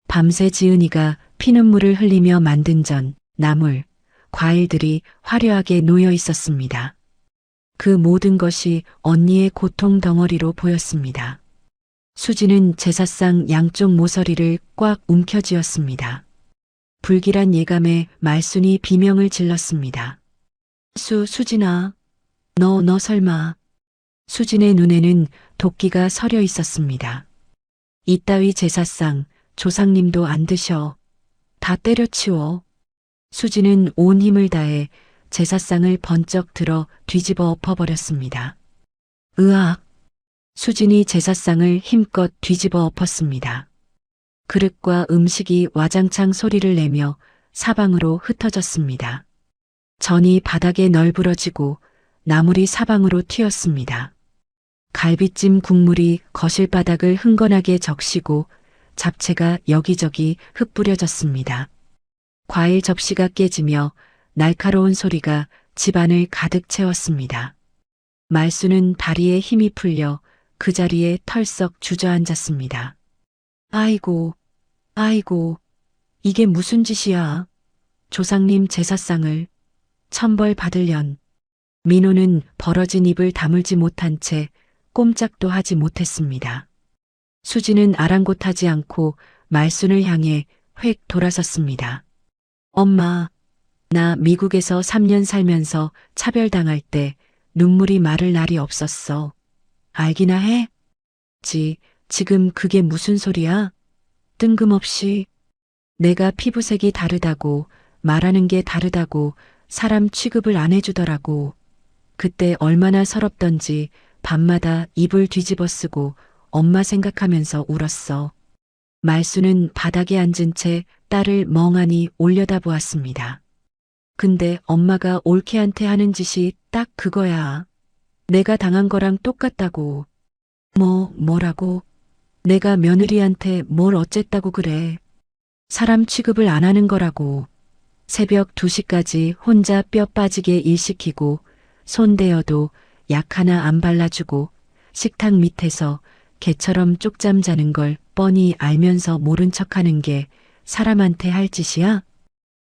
A: 밤새 지은이가 피눈물을 흘리며 만든 전, 나물, 과일들이 화려하게 놓여 있었습니다. 그 모든 것이 언니의 고통 덩어리로 보였습니다. 수지는 제사상 양쪽 모서리를 꽉 움켜쥐었습니다. 불길한 예감에 말순이 비명을 질렀습니다. 수진아, 너 설마. 수진의 눈에는 도끼가 서려 있었습니다. 이따위 제사상 조상님도 안 드셔. 다 때려치워. 수진은 온 힘을 다해 제사상을 번쩍 들어 뒤집어 엎어버렸습니다. 으악! 수진이 제사상을 힘껏 뒤집어 엎었습니다. 그릇과 음식이 와장창 소리를 내며 사방으로 흩어졌습니다. 전이 바닥에 널브러지고 나물이 사방으로 튀었습니다. 갈비찜 국물이 거실 바닥을 흥건하게 적시고 잡채가 여기저기 흩뿌려졌습니다. 과일 접시가 깨지며 날카로운 소리가 집안을 가득 채웠습니다. 말수는 다리에 힘이 풀려 그 자리에 털썩 주저앉았습니다. 아이고, 이게 무슨 짓이야. 조상님 제사상을 천벌 받으련. 민호는 벌어진 입을 다물지 못한 채 꼼짝도 하지 못했습니다. 수지는 아랑곳하지 않고 말순을 향해 획 돌아섰습니다. 엄마, 나 미국에서 3년 살면서 차별당할 때 눈물이 마를 날이 없었어. 알기나 해? 지금 그게 무슨 소리야? 뜬금없이 내가 피부색이 다르다고 말하는 게 다르다고 사람 취급을 안 해주더라고. 그때 얼마나 서럽던지 밤마다 이불 뒤집어 쓰고 엄마 생각하면서 울었어. 말수는 바닥에 앉은 채 딸을 멍하니 올려다보았습니다. 근데 엄마가 올케한테 하는 짓이 딱 그거야. 내가 당한 거랑 똑같다고. 뭐라고? 내가 며느리한테 뭘 어쨌다고 그래. 사람 취급을 안 하는 거라고. 새벽 2시까지 혼자 뼈 빠지게 일 시키고 손 대어도 약 하나 안 발라주고 식탁 밑에서 개처럼 쪽잠 자는 걸 뻔히 알면서 모른 척하는 게 사람한테 할 짓이야?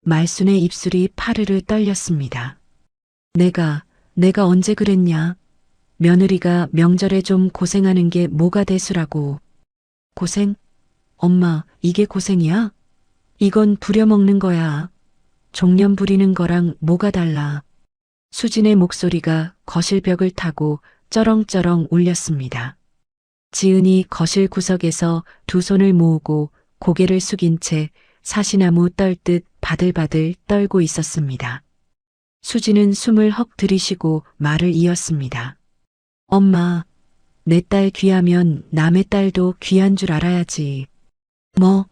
A: 말순의 입술이 파르르 떨렸습니다. 내가 언제 그랬냐? 며느리가 명절에 좀 고생하는 게 뭐가 대수라고. 고생? 엄마, 이게 고생이야? 이건 부려먹는 거야. 종년 부리는 거랑 뭐가 달라. 수진의 목소리가 거실 벽을 타고 쩌렁쩌렁 울렸습니다. 지은이 거실 구석에서 두 손을 모으고 고개를 숙인 채 사시나무 떨듯 바들바들 떨고 있었습니다. 수진은 숨을 헉 들이쉬고 말을 이었습니다. 엄마, 내 딸 귀하면 남의 딸도 귀한 줄 알아야지. 뭐?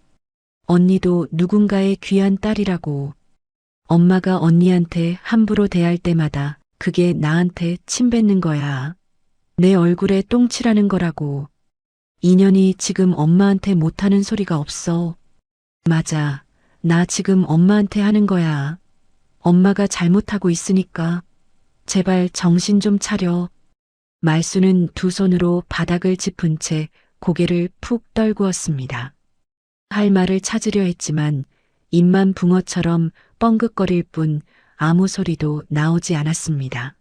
A: 언니도 누군가의 귀한 딸이라고. 엄마가 언니한테 함부로 대할 때마다 그게 나한테 침 뱉는 거야. 내 얼굴에 똥칠하는 거라고. 인연이 지금 엄마한테 못하는 소리가 없어. 맞아. 나 지금 엄마한테 하는 거야. 엄마가 잘못하고 있으니까. 제발 정신 좀 차려. 말수는 두 손으로 바닥을 짚은 채 고개를 푹 떨구었습니다. 할 말을 찾으려 했지만 입만 붕어처럼 뻥긋거릴 뿐 아무 소리도 나오지 않았습니다.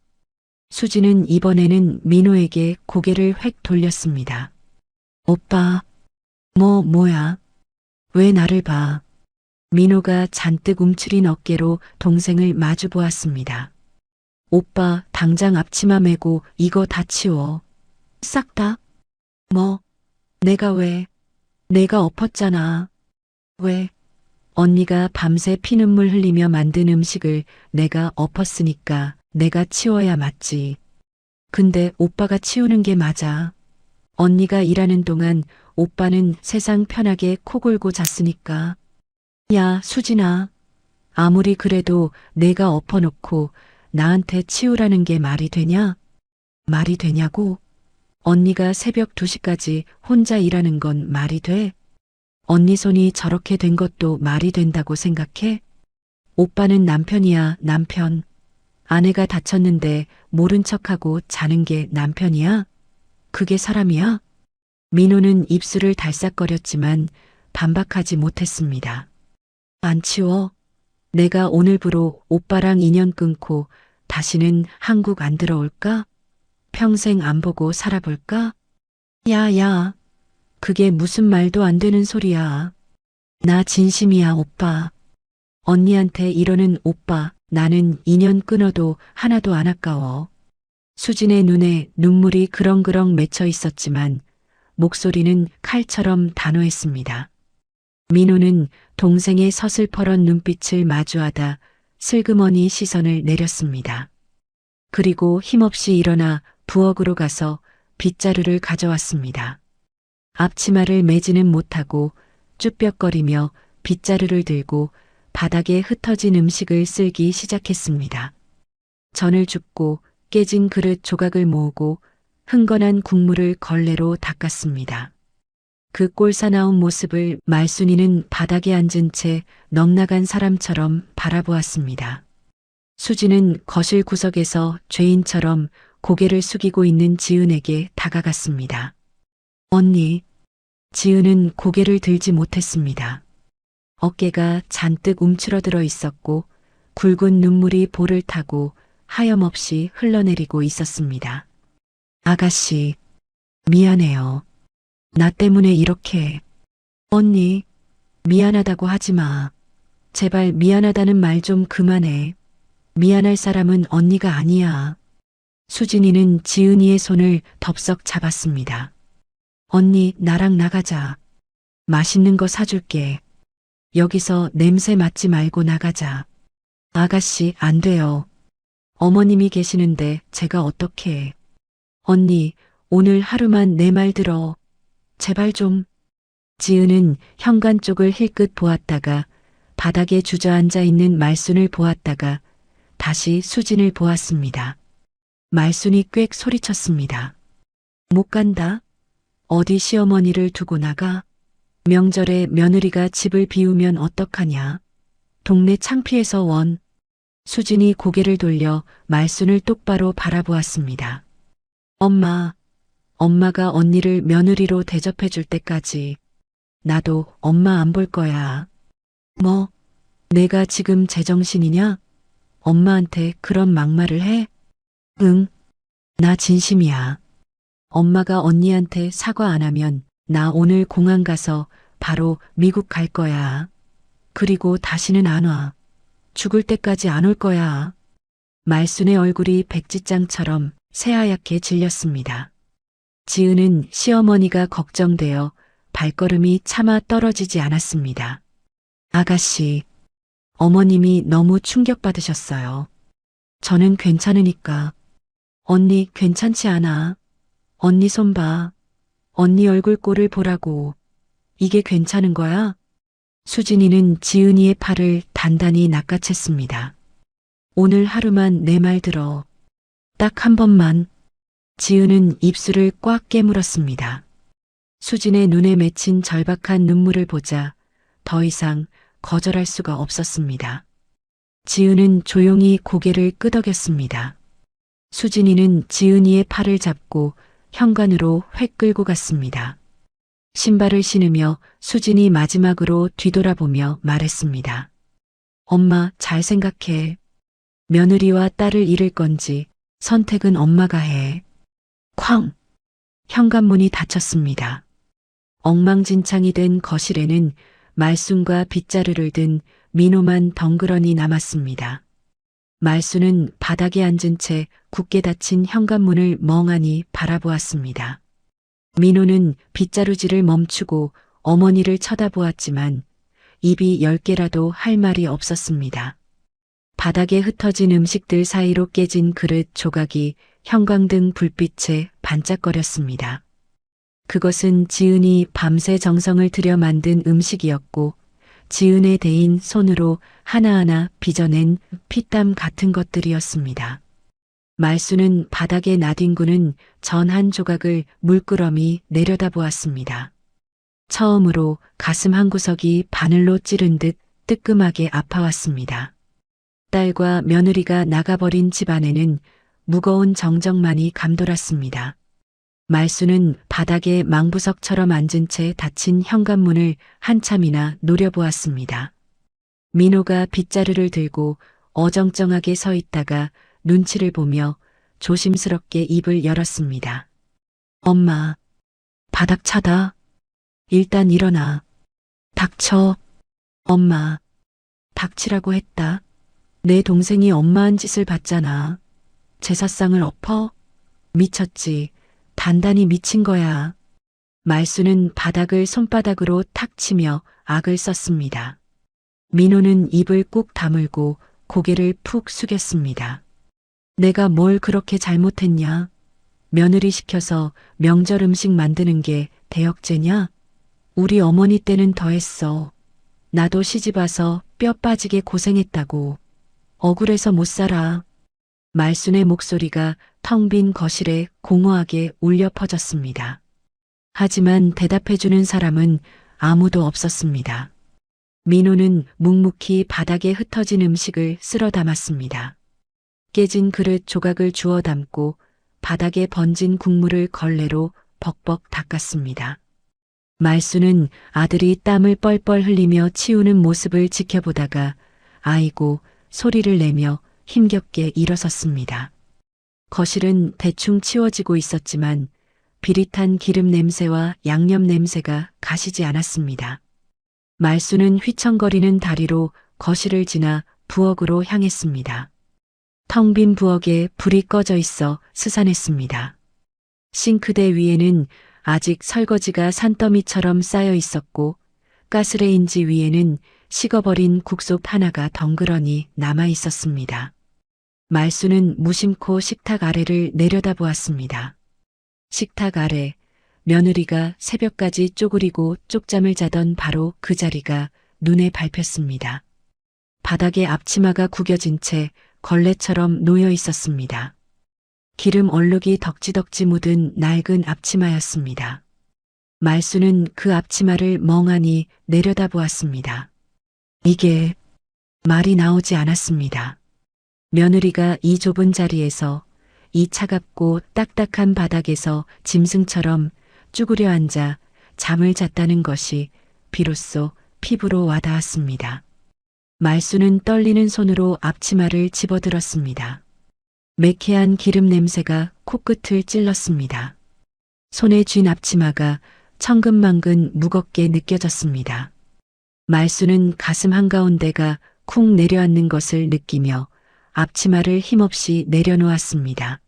A: 수지는 이번에는 민호에게 고개를 획 돌렸습니다. 오빠, 뭐야? 왜 나를 봐? 민호가 잔뜩 움츠린 어깨로 동생을 마주 보았습니다. 오빠, 당장 앞치마 메고 이거 다 치워. 싹 다? 뭐? 내가 왜? 내가 엎었잖아. 왜? 언니가 밤새 피눈물 흘리며 만든 음식을 내가 엎었으니까 내가 치워야 맞지. 근데 오빠가 치우는 게 맞아. 언니가 일하는 동안 오빠는 세상 편하게 코 골고 잤으니까. 야, 수진아. 아무리 그래도 내가 엎어놓고 나한테 치우라는 게 말이 되냐? 말이 되냐고? 언니가 새벽 2시까지 혼자 일하는 건 말이 돼? 언니 손이 저렇게 된 것도 말이 된다고 생각해? 오빠는 남편이야, 남편. 아내가 다쳤는데 모른 척하고 자는 게 남편이야? 그게 사람이야? 민호는 입술을 달싹거렸지만 반박하지 못했습니다. 안 치워? 내가 오늘부로 오빠랑 인연 끊고 다시는 한국 안 들어올까? 평생 안 보고 살아볼까? 야, 그게 무슨 말도 안 되는 소리야. 나 진심이야, 오빠. 언니한테 이러는 오빠, 나는 인연 끊어도 하나도 안 아까워. 수진의 눈에 눈물이 그렁그렁 맺혀 있었지만 목소리는 칼처럼 단호했습니다. 민호는 동생의 서슬퍼런 눈빛을 마주하다 슬그머니 시선을 내렸습니다. 그리고 힘없이 일어나 부엌으로 가서 빗자루를 가져왔습니다. 앞치마를 매지는 못하고 쭈뼛거리며 빗자루를 들고 바닥에 흩어진 음식을 쓸기 시작했습니다. 전을 줍고 깨진 그릇 조각을 모으고 흥건한 국물을 걸레로 닦았습니다. 그 꼴사나운 모습을 말순이는 바닥에 앉은 채 넉나간 사람처럼 바라보았습니다. 수지는 거실 구석에서 죄인처럼 고개를 숙이고 있는 지은에게 다가갔습니다. 언니. 지은은 고개를 들지 못했습니다. 어깨가 잔뜩 움츠러들어 있었고 굵은 눈물이 볼을 타고 하염없이 흘러내리고 있었습니다. 아가씨, 미안해요. 나 때문에 이렇게. 언니, 미안하다고 하지 마. 제발 미안하다는 말 좀 그만해. 미안할 사람은 언니가 아니야. 수진이는 지은이의 손을 덥석 잡았습니다. 언니, 나랑 나가자. 맛있는 거 사줄게. 여기서 냄새 맡지 말고 나가자. 아가씨, 안 돼요. 어머님이 계시는데 제가 어떻게. 언니, 오늘 하루만 내 말 들어. 제발 좀. 지은은 현관 쪽을 힐끗 보았다가 바닥에 주저앉아 있는 말순을 보았다가 다시 수진을 보았습니다. 말순이 꽥 소리쳤습니다. 못 간다. 어디 시어머니를 두고 나가? 명절에 며느리가 집을 비우면 어떡하냐? 동네 창피해서 원. 수진이 고개를 돌려 말순을 똑바로 바라보았습니다. 엄마, 엄마가 언니를 며느리로 대접해 줄 때까지 나도 엄마 안 볼 거야. 뭐, 내가 지금 제정신이냐? 엄마한테 그런 막말을 해? 응, 나 진심이야. 엄마가 언니한테 사과 안 하면 나 오늘 공항 가서 바로 미국 갈 거야. 그리고 다시는 안 와. 죽을 때까지 안 올 거야. 말순의 얼굴이 백지장처럼 새하얗게 질렸습니다. 지은은 시어머니가 걱정되어 발걸음이 차마 떨어지지 않았습니다. 아가씨, 어머님이 너무 충격받으셨어요. 저는 괜찮으니까. 언니 괜찮지 않아. 언니 손 봐. 언니 얼굴 꼴을 보라고. 이게 괜찮은 거야? 수진이는 지은이의 팔을 단단히 낚아챘습니다. 오늘 하루만 내 말 들어. 딱 한 번만. 지은은 입술을 꽉 깨물었습니다. 수진의 눈에 맺힌 절박한 눈물을 보자 더 이상 거절할 수가 없었습니다. 지은은 조용히 고개를 끄덕였습니다. 수진이는 지은이의 팔을 잡고 현관으로 획 끌고 갔습니다. 신발을 신으며 수진이 마지막으로 뒤돌아보며 말했습니다. 엄마, 잘 생각해. 며느리와 딸을 잃을 건지 선택은 엄마가 해. 쾅! 현관문이 닫혔습니다. 엉망진창이 된 거실에는 말순과 빗자루를 든 민호만 덩그러니 남았습니다. 말순은 바닥에 앉은 채 굳게 닫힌 현관문을 멍하니 바라보았습니다. 민호는 빗자루질을 멈추고 어머니를 쳐다보았지만 입이 10개라도 할 말이 없었습니다. 바닥에 흩어진 음식들 사이로 깨진 그릇 조각이 형광등 불빛에 반짝거렸습니다. 그것은 지은이 밤새 정성을 들여 만든 음식이었고 지은의 대인 손으로 하나하나 빚어낸 피땀 같은 것들이었습니다. 말순은 바닥에 나뒹구는 전 한 조각을 물끄러미 내려다보았습니다. 처음으로 가슴 한구석이 바늘로 찌른 듯 뜨끔하게 아파왔습니다. 딸과 며느리가 나가버린 집안에는 무거운 정적만이 감돌았습니다. 말순은 바닥에 망부석처럼 앉은 채 닫힌 현관문을 한참이나 노려보았습니다. 민호가 빗자루를 들고 어정쩡하게 서 있다가 눈치를 보며 조심스럽게 입을 열었습니다. 엄마, 바닥 차다. 일단 일어나. 닥쳐. 엄마, 닥치라고 했다. 내 동생이 엄마한 짓을 봤잖아. 제사상을 엎어? 미쳤지. 단단히 미친 거야. 말순은 바닥을 손바닥으로 탁 치며 악을 썼습니다. 민호는 입을 꾹 다물고 고개를 푹 숙였습니다. 내가 뭘 그렇게 잘못했냐? 며느리 시켜서 명절 음식 만드는 게 대역죄냐? 우리 어머니 때는 더했어. 나도 시집와서 뼈 빠지게 고생했다고. 억울해서 못 살아. 말순의 목소리가 텅 빈 거실에 공허하게 울려 퍼졌습니다. 하지만 대답해주는 사람은 아무도 없었습니다. 민호는 묵묵히 바닥에 흩어진 음식을 쓸어 담았습니다. 깨진 그릇 조각을 주워 담고 바닥에 번진 국물을 걸레로 벅벅 닦았습니다. 말순은 아들이 땀을 뻘뻘 흘리며 치우는 모습을 지켜보다가 아이고 소리를 내며 힘겹게 일어섰습니다. 거실은 대충 치워지고 있었지만 비릿한 기름 냄새와 양념 냄새가 가시지 않았습니다. 말순은 휘청거리는 다리로 거실을 지나 부엌으로 향했습니다. 텅 빈 부엌에 불이 꺼져 있어 스산했습니다. 싱크대 위에는 아직 설거지가 산더미처럼 쌓여 있었고 가스레인지 위에는 식어버린 국솥 하나가 덩그러니 남아 있었습니다. 말수는 무심코 식탁 아래를 내려다보았습니다. 식탁 아래 며느리가 새벽까지 쪼그리고 쪽잠을 자던 바로 그 자리가 눈에 밟혔습니다. 바닥에 앞치마가 구겨진 채 걸레처럼 놓여 있었습니다. 기름 얼룩이 덕지덕지 묻은 낡은 앞치마였습니다. 말수는 그 앞치마를 멍하니 내려다보았습니다. 이게 말이 나오지 않았습니다. 며느리가 이 좁은 자리에서 이 차갑고 딱딱한 바닥에서 짐승처럼 쭈그려 앉아 잠을 잤다는 것이 비로소 피부로 와닿았습니다. 말수는 떨리는 손으로 앞치마를 집어들었습니다. 매캐한 기름 냄새가 코끝을 찔렀습니다. 손에 쥔 앞치마가 천근만근 무겁게 느껴졌습니다. 말수는 가슴 한가운데가 쿵 내려앉는 것을 느끼며 앞치마를 힘없이 내려놓았습니다.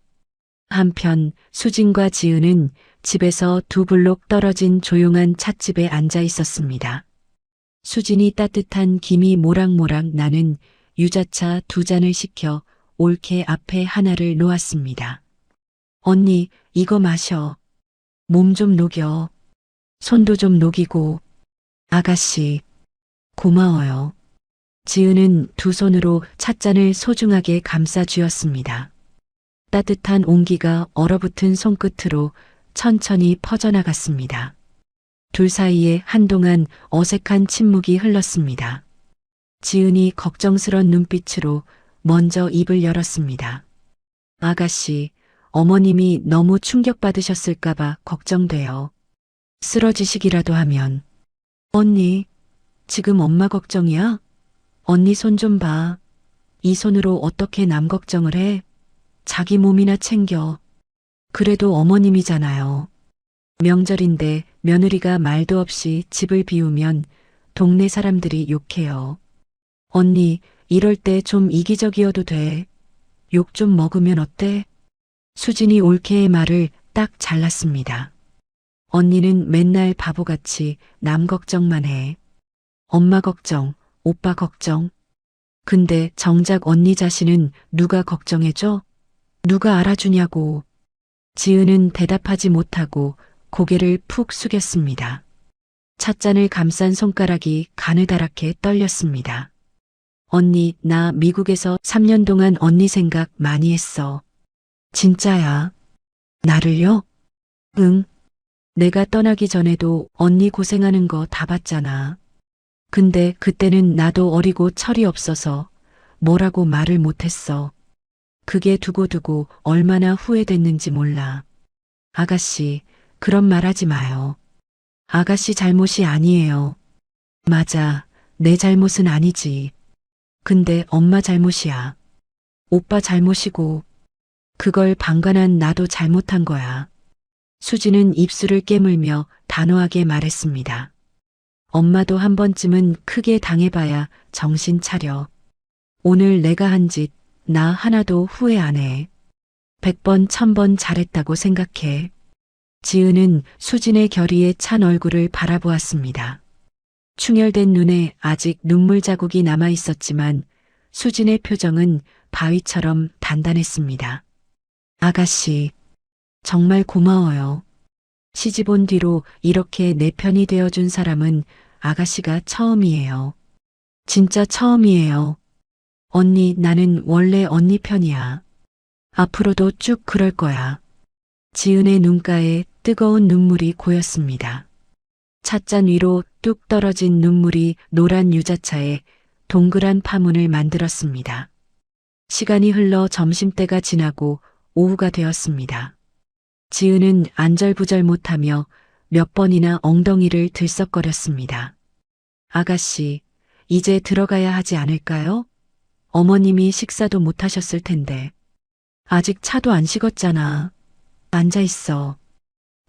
A: 한편 수진과 지은은 집에서 두 블록 떨어진 조용한 찻집에 앉아 있었습니다. 수진이 따뜻한 김이 모락모락 나는 유자차 2잔을 시켜 올케 앞에 하나를 놓았습니다. 언니, 이거 마셔. 몸 좀 녹여. 손도 좀 녹이고. 아가씨, 고마워요. 지은은 두 손으로 찻잔을 소중하게 감싸 쥐었습니다. 따뜻한 온기가 얼어붙은 손끝으로 천천히 퍼져나갔습니다. 둘 사이에 한동안 어색한 침묵이 흘렀습니다. 지은이 걱정스런 눈빛으로 먼저 입을 열었습니다. 아가씨, 어머님이 너무 충격받으셨을까봐 걱정돼요. 쓰러지시기라도 하면. 언니, 지금 엄마 걱정이야? 언니 손 좀 봐. 이 손으로 어떻게 남 걱정을 해? 자기 몸이나 챙겨. 그래도 어머님이잖아요. 명절인데 며느리가 말도 없이 집을 비우면 동네 사람들이 욕해요. 언니, 이럴 때 좀 이기적이어도 돼. 욕 좀 먹으면 어때? 수진이 올케의 말을 딱 잘랐습니다. 언니는 맨날 바보같이 남 걱정만 해. 엄마 걱정, 오빠 걱정. 근데 정작 언니 자신은 누가 걱정해줘? 누가 알아주냐고. 지은은 대답하지 못하고 고개를 푹 숙였습니다. 찻잔을 감싼 손가락이 가느다랗게 떨렸습니다. 언니, 나 미국에서 3년 동안 언니 생각 많이 했어. 진짜야. 나를요? 응. 내가 떠나기 전에도 언니 고생하는 거 다 봤잖아. 근데 그때는 나도 어리고 철이 없어서 뭐라고 말을 못했어. 그게 두고두고 얼마나 후회됐는지 몰라. 아가씨, 그런 말 하지 마요. 아가씨 잘못이 아니에요. 맞아, 내 잘못은 아니지. 근데 엄마 잘못이야. 오빠 잘못이고, 그걸 방관한 나도 잘못한 거야. 수지는 입술을 깨물며 단호하게 말했습니다. 엄마도 한 번쯤은 크게 당해봐야 정신 차려. 오늘 내가 한 짓, 나 하나도 후회 안 해. 100번, 1000번 잘했다고 생각해. 지은은 수진의 결의에 찬 얼굴을 바라보았습니다. 충혈된 눈에 아직 눈물 자국이 남아 있었지만 수진의 표정은 바위처럼 단단했습니다. 아가씨, 정말 고마워요. 시집 온 뒤로 이렇게 내 편이 되어준 사람은 아가씨가 처음이에요. 진짜 처음이에요. 언니, 나는 원래 언니 편이야. 앞으로도 쭉 그럴 거야. 지은의 눈가에 뜨거운 눈물이 고였습니다. 찻잔 위로 뚝 떨어진 눈물이 노란 유자차에 동그란 파문을 만들었습니다. 시간이 흘러 점심때가 지나고 오후가 되었습니다. 지은은 안절부절 못하며 몇 번이나 엉덩이를 들썩거렸습니다. 아가씨, 이제 들어가야 하지 않을까요? 어머님이 식사도 못 하셨을 텐데. 아직 차도 안 식었잖아. 앉아 있어.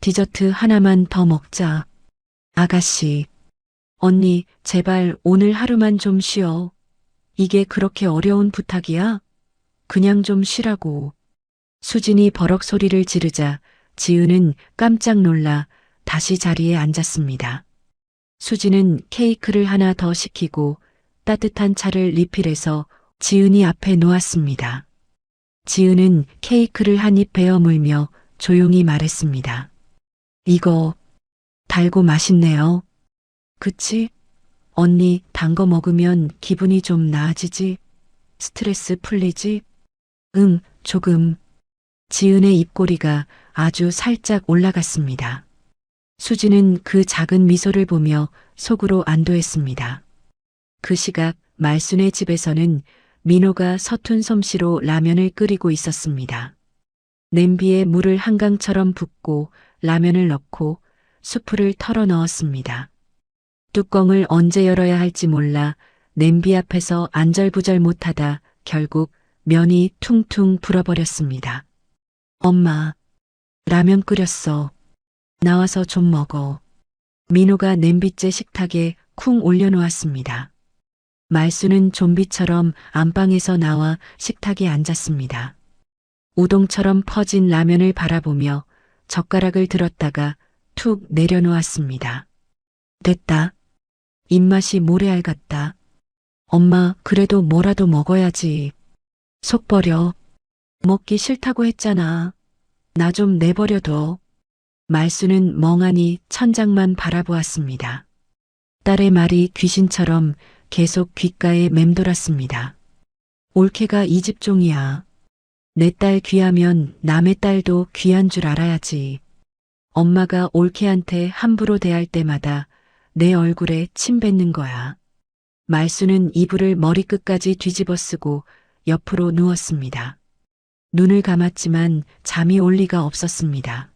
A: 디저트 하나만 더 먹자. 아가씨. 언니, 제발 오늘 하루만 좀 쉬어. 이게 그렇게 어려운 부탁이야? 그냥 좀 쉬라고. 수진이 버럭 소리를 지르자 지은은 깜짝 놀라 다시 자리에 앉았습니다. 수진은 케이크를 하나 더 시키고 따뜻한 차를 리필해서 지은이 앞에 놓았습니다. 지은은 케이크를 한 입 베어 물며 조용히 말했습니다. 이거 달고 맛있네요. 그치? 언니 단 거 먹으면 기분이 좀 나아지지? 스트레스 풀리지? 응, 조금. 지은의 입꼬리가 아주 살짝 올라갔습니다. 수지는 그 작은 미소를 보며 속으로 안도했습니다. 그 시각 말순의 집에서는 민호가 서툰 솜씨로 라면을 끓이고 있었습니다. 냄비에 물을 한강처럼 붓고 라면을 넣고 수프를 털어 넣었습니다. 뚜껑을 언제 열어야 할지 몰라 냄비 앞에서 안절부절 못하다 결국 면이 퉁퉁 불어버렸습니다. 엄마, 라면 끓였어. 나와서 좀 먹어. 민호가 냄비째 식탁에 쿵 올려놓았습니다. 말수는 좀비처럼 안방에서 나와 식탁에 앉았습니다. 우동처럼 퍼진 라면을 바라보며 젓가락을 들었다가 툭 내려놓았습니다. 됐다. 입맛이 모래알 같다. 엄마, 그래도 뭐라도 먹어야지. 속 버려. 먹기 싫다고 했잖아. 나 좀 내버려둬. 말수는 멍하니 천장만 바라보았습니다. 딸의 말이 귀신처럼 계속 귓가에 맴돌았습니다. 올케가 이 집종이야. 내 딸 귀하면 남의 딸도 귀한 줄 알아야지. 엄마가 올케한테 함부로 대할 때마다 내 얼굴에 침 뱉는 거야. 말수는 이불을 머리끝까지 뒤집어 쓰고 옆으로 누웠습니다. 눈을 감았지만 잠이 올 리가 없었습니다.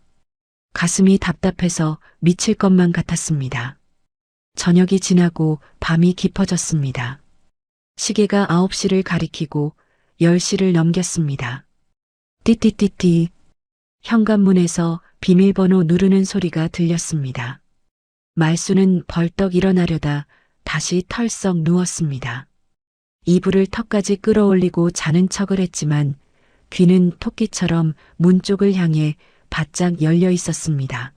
A: 가슴이 답답해서 미칠 것만 같았습니다. 저녁이 지나고 밤이 깊어졌습니다. 시계가 9시를 가리키고 10시를 넘겼습니다. 띠띠띠띠. 현관문에서 비밀번호 누르는 소리가 들렸습니다. 말수는 벌떡 일어나려다 다시 털썩 누웠습니다. 이불을 턱까지 끌어올리고 자는 척을 했지만 귀는 토끼처럼 문 쪽을 향해 바짝 열려 있었습니다.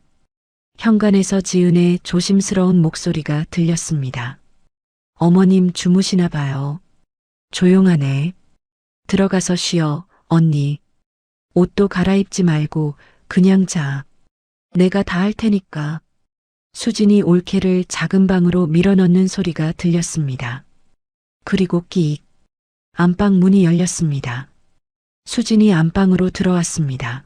A: 현관에서 지은의 조심스러운 목소리가 들렸습니다. 어머님 주무시나 봐요. 조용하네. 들어가서 쉬어, 언니. 옷도 갈아입지 말고 그냥 자. 내가 다 할 테니까. 수진이 올케를 작은 방으로 밀어넣는 소리가 들렸습니다. 그리고 끼익. 안방 문이 열렸습니다. 수진이 안방으로 들어왔습니다.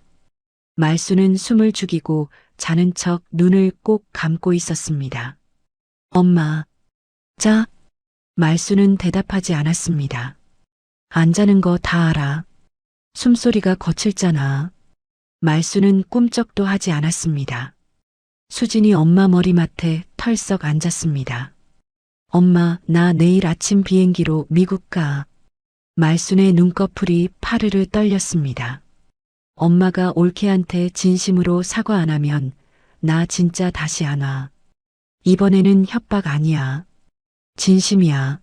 A: 말수는 숨을 죽이고 자는 척 눈을 꼭 감고 있었습니다. 엄마. 자. 말수는 대답하지 않았습니다. 안 자는 거 다 알아. 숨소리가 거칠잖아. 말수는 꿈쩍도 하지 않았습니다. 수진이 엄마 머리맡에 털썩 앉았습니다. 엄마, 나 내일 아침 비행기로 미국 가. 말순의 눈꺼풀이 파르르 떨렸습니다. 엄마가 올케한테 진심으로 사과 안 하면 나 진짜 다시 안 와. 이번에는 협박 아니야. 진심이야.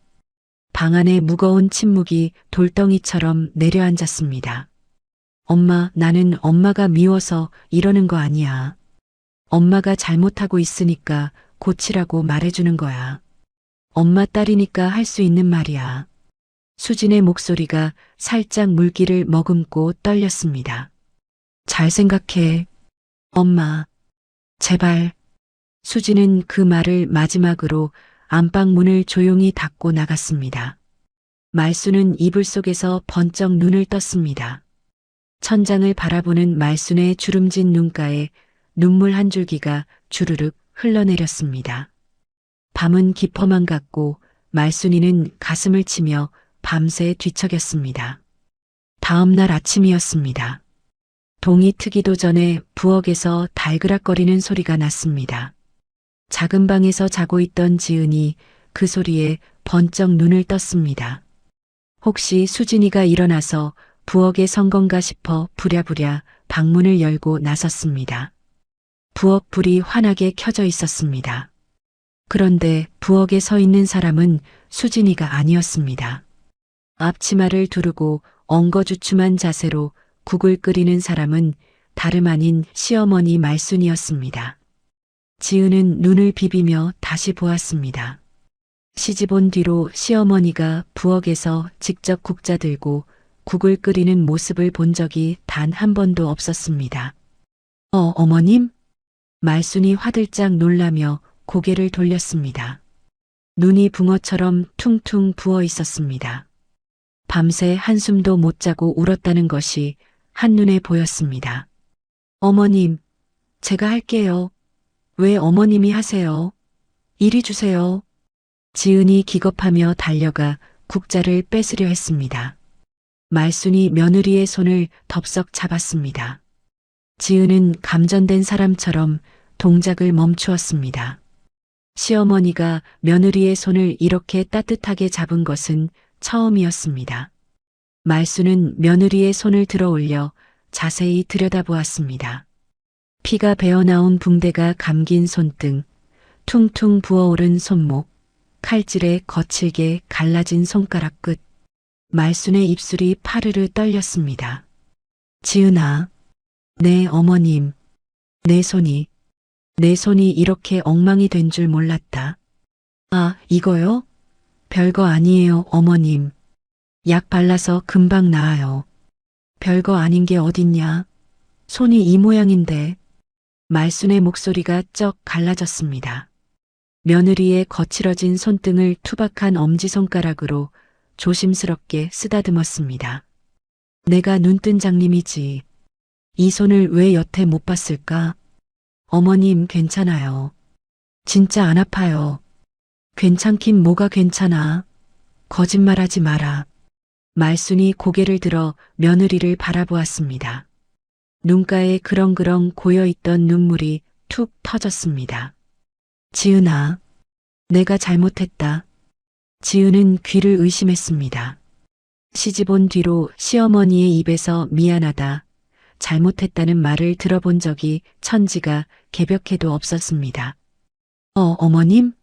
A: 방 안에 무거운 침묵이 돌덩이처럼 내려앉았습니다. 엄마, 나는 엄마가 미워서 이러는 거 아니야. 엄마가 잘못하고 있으니까 고치라고 말해주는 거야. 엄마 딸이니까 할 수 있는 말이야. 수진의 목소리가 살짝 물기를 머금고 떨렸습니다. 잘 생각해. 엄마. 제발. 수진은 그 말을 마지막으로 안방 문을 조용히 닫고 나갔습니다. 말수는 이불 속에서 번쩍 눈을 떴습니다. 천장을 바라보는 말순의 주름진 눈가에 눈물 한 줄기가 주르륵 흘러내렸습니다. 밤은 깊어만 갔고 말순이는 가슴을 치며 밤새 뒤척였습니다. 다음 날 아침이었습니다. 동이 트기도 전에 부엌에서 달그락거리는 소리가 났습니다. 작은 방에서 자고 있던 지은이 그 소리에 번쩍 눈을 떴습니다. 혹시 수진이가 일어나서 부엌에 선 건가 싶어 부랴부랴 방문을 열고 나섰습니다. 부엌 불이 환하게 켜져 있었습니다. 그런데 부엌에 서 있는 사람은 수진이가 아니었습니다. 앞치마를 두르고 엉거주춤한 자세로 국을 끓이는 사람은 다름 아닌 시어머니 말순이었습니다. 지은은 눈을 비비며 다시 보았습니다. 시집 온 뒤로 시어머니가 부엌에서 직접 국자 들고 국을 끓이는 모습을 본 적이 단 한 번도 없었습니다. 어머님? 말순이 화들짝 놀라며 고개를 돌렸습니다. 눈이 붕어처럼 퉁퉁 부어 있었습니다. 밤새 한숨도 못 자고 울었다는 것이 한눈에 보였습니다. 어머님, 제가 할게요. 왜 어머님이 하세요? 이리 주세요. 지은이 기겁하며 달려가 국자를 뺏으려 했습니다. 말순이 며느리의 손을 덥석 잡았습니다. 지은은 감전된 사람처럼 동작을 멈추었습니다. 시어머니가 며느리의 손을 이렇게 따뜻하게 잡은 것은 처음이었습니다. 말순은 며느리의 손을 들어 올려 자세히 들여다보았습니다. 피가 배어나온 붕대가 감긴 손등, 퉁퉁 부어오른 손목, 칼질에 거칠게 갈라진 손가락 끝, 말순의 입술이 파르르 떨렸습니다. 지은아, 네 어머님, 내 손이 이렇게 엉망이 된 줄 몰랐다. 아, 이거요? 별거 아니에요, 어머님. 약 발라서 금방 나아요. 별거 아닌 게 어딨냐? 손이 이 모양인데. 말순의 목소리가 쩍 갈라졌습니다. 며느리의 거칠어진 손등을 투박한 엄지손가락으로 조심스럽게 쓰다듬었습니다. 내가 눈뜬 장님이지. 이 손을 왜 여태 못 봤을까? 어머님 괜찮아요. 진짜 안 아파요. 괜찮긴 뭐가 괜찮아. 거짓말하지 마라. 말순이 고개를 들어 며느리를 바라보았습니다. 눈가에 그렁그렁 고여있던 눈물이 툭 터졌습니다. 지은아, 내가 잘못했다. 지은은 귀를 의심했습니다. 시집 온 뒤로 시어머니의 입에서 미안하다, 잘못했다는 말을 들어본 적이 천지가 개벽해도 없었습니다. 어머님?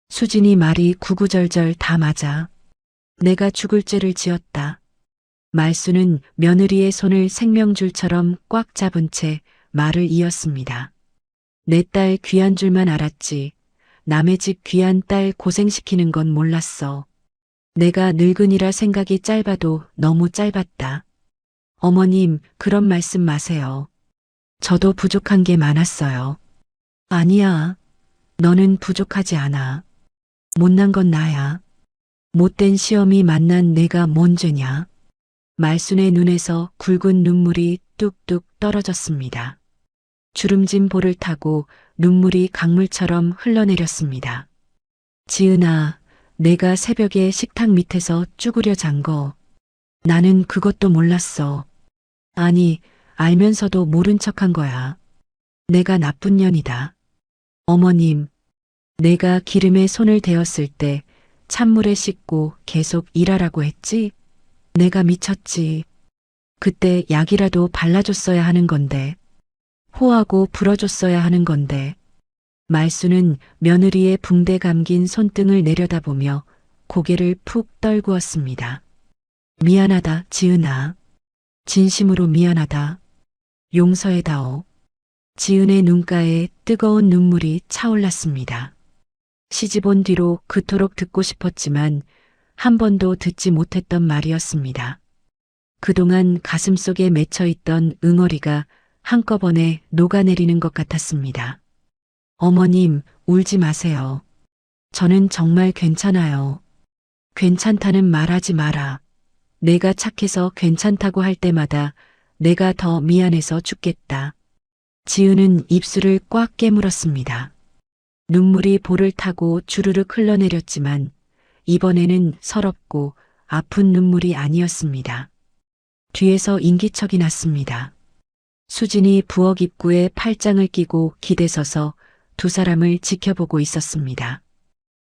A: 수진이 말이 구구절절 다 맞아. 내가 죽을 죄를 지었다. 말순은 며느리의 손을 생명줄처럼 꽉 잡은 채 말을 이었습니다. 내 딸 귀한 줄만 알았지. 남의 집 귀한 딸 고생시키는 건 몰랐어. 내가 늙은이라 생각이 짧아도 너무 짧았다. 어머님, 그런 말씀 마세요. 저도 부족한 게 많았어요. 아니야. 너는 부족하지 않아. 못난 건 나야. 못된 시어미 만난 내가 뭔 죄냐. 말순의 눈에서 굵은 눈물이 뚝뚝 떨어졌습니다. 주름진 볼을 타고 눈물이 강물처럼 흘러내렸습니다. 지은아, 내가 새벽에 식탁 밑에서 쭈그려 잔 거. 나는 그것도 몰랐어. 아니, 알면서도 모른 척한 거야. 내가 나쁜 년이다. 어머님, 내가 기름에 손을 대었을 때 찬물에 씻고 계속 일하라고 했지? 내가 미쳤지. 그때 약이라도 발라줬어야 하는 건데. 호하고 불어줬어야 하는 건데. 말순은 며느리의 붕대 감긴 손등을 내려다보며 고개를 푹 떨구었습니다. 미안하다, 지은아. 진심으로 미안하다. 용서해다오. 지은의 눈가에 뜨거운 눈물이 차올랐습니다. 시집 온 뒤로 그토록 듣고 싶었지만 한 번도 듣지 못했던 말이었습니다. 그동안 가슴속에 맺혀있던 응어리가 한꺼번에 녹아내리는 것 같았습니다. 어머님, 울지 마세요. 저는 정말 괜찮아요. 괜찮다는 말하지 마라. 내가 착해서 괜찮다고 할 때마다 내가 더 미안해서 죽겠다. 지은은 입술을 꽉 깨물었습니다. 눈물이 볼을 타고 주르륵 흘러내렸지만 이번에는 서럽고 아픈 눈물이 아니었습니다. 뒤에서 인기척이 났습니다. 수진이 부엌 입구에 팔짱을 끼고 기대서서 두 사람을 지켜보고 있었습니다.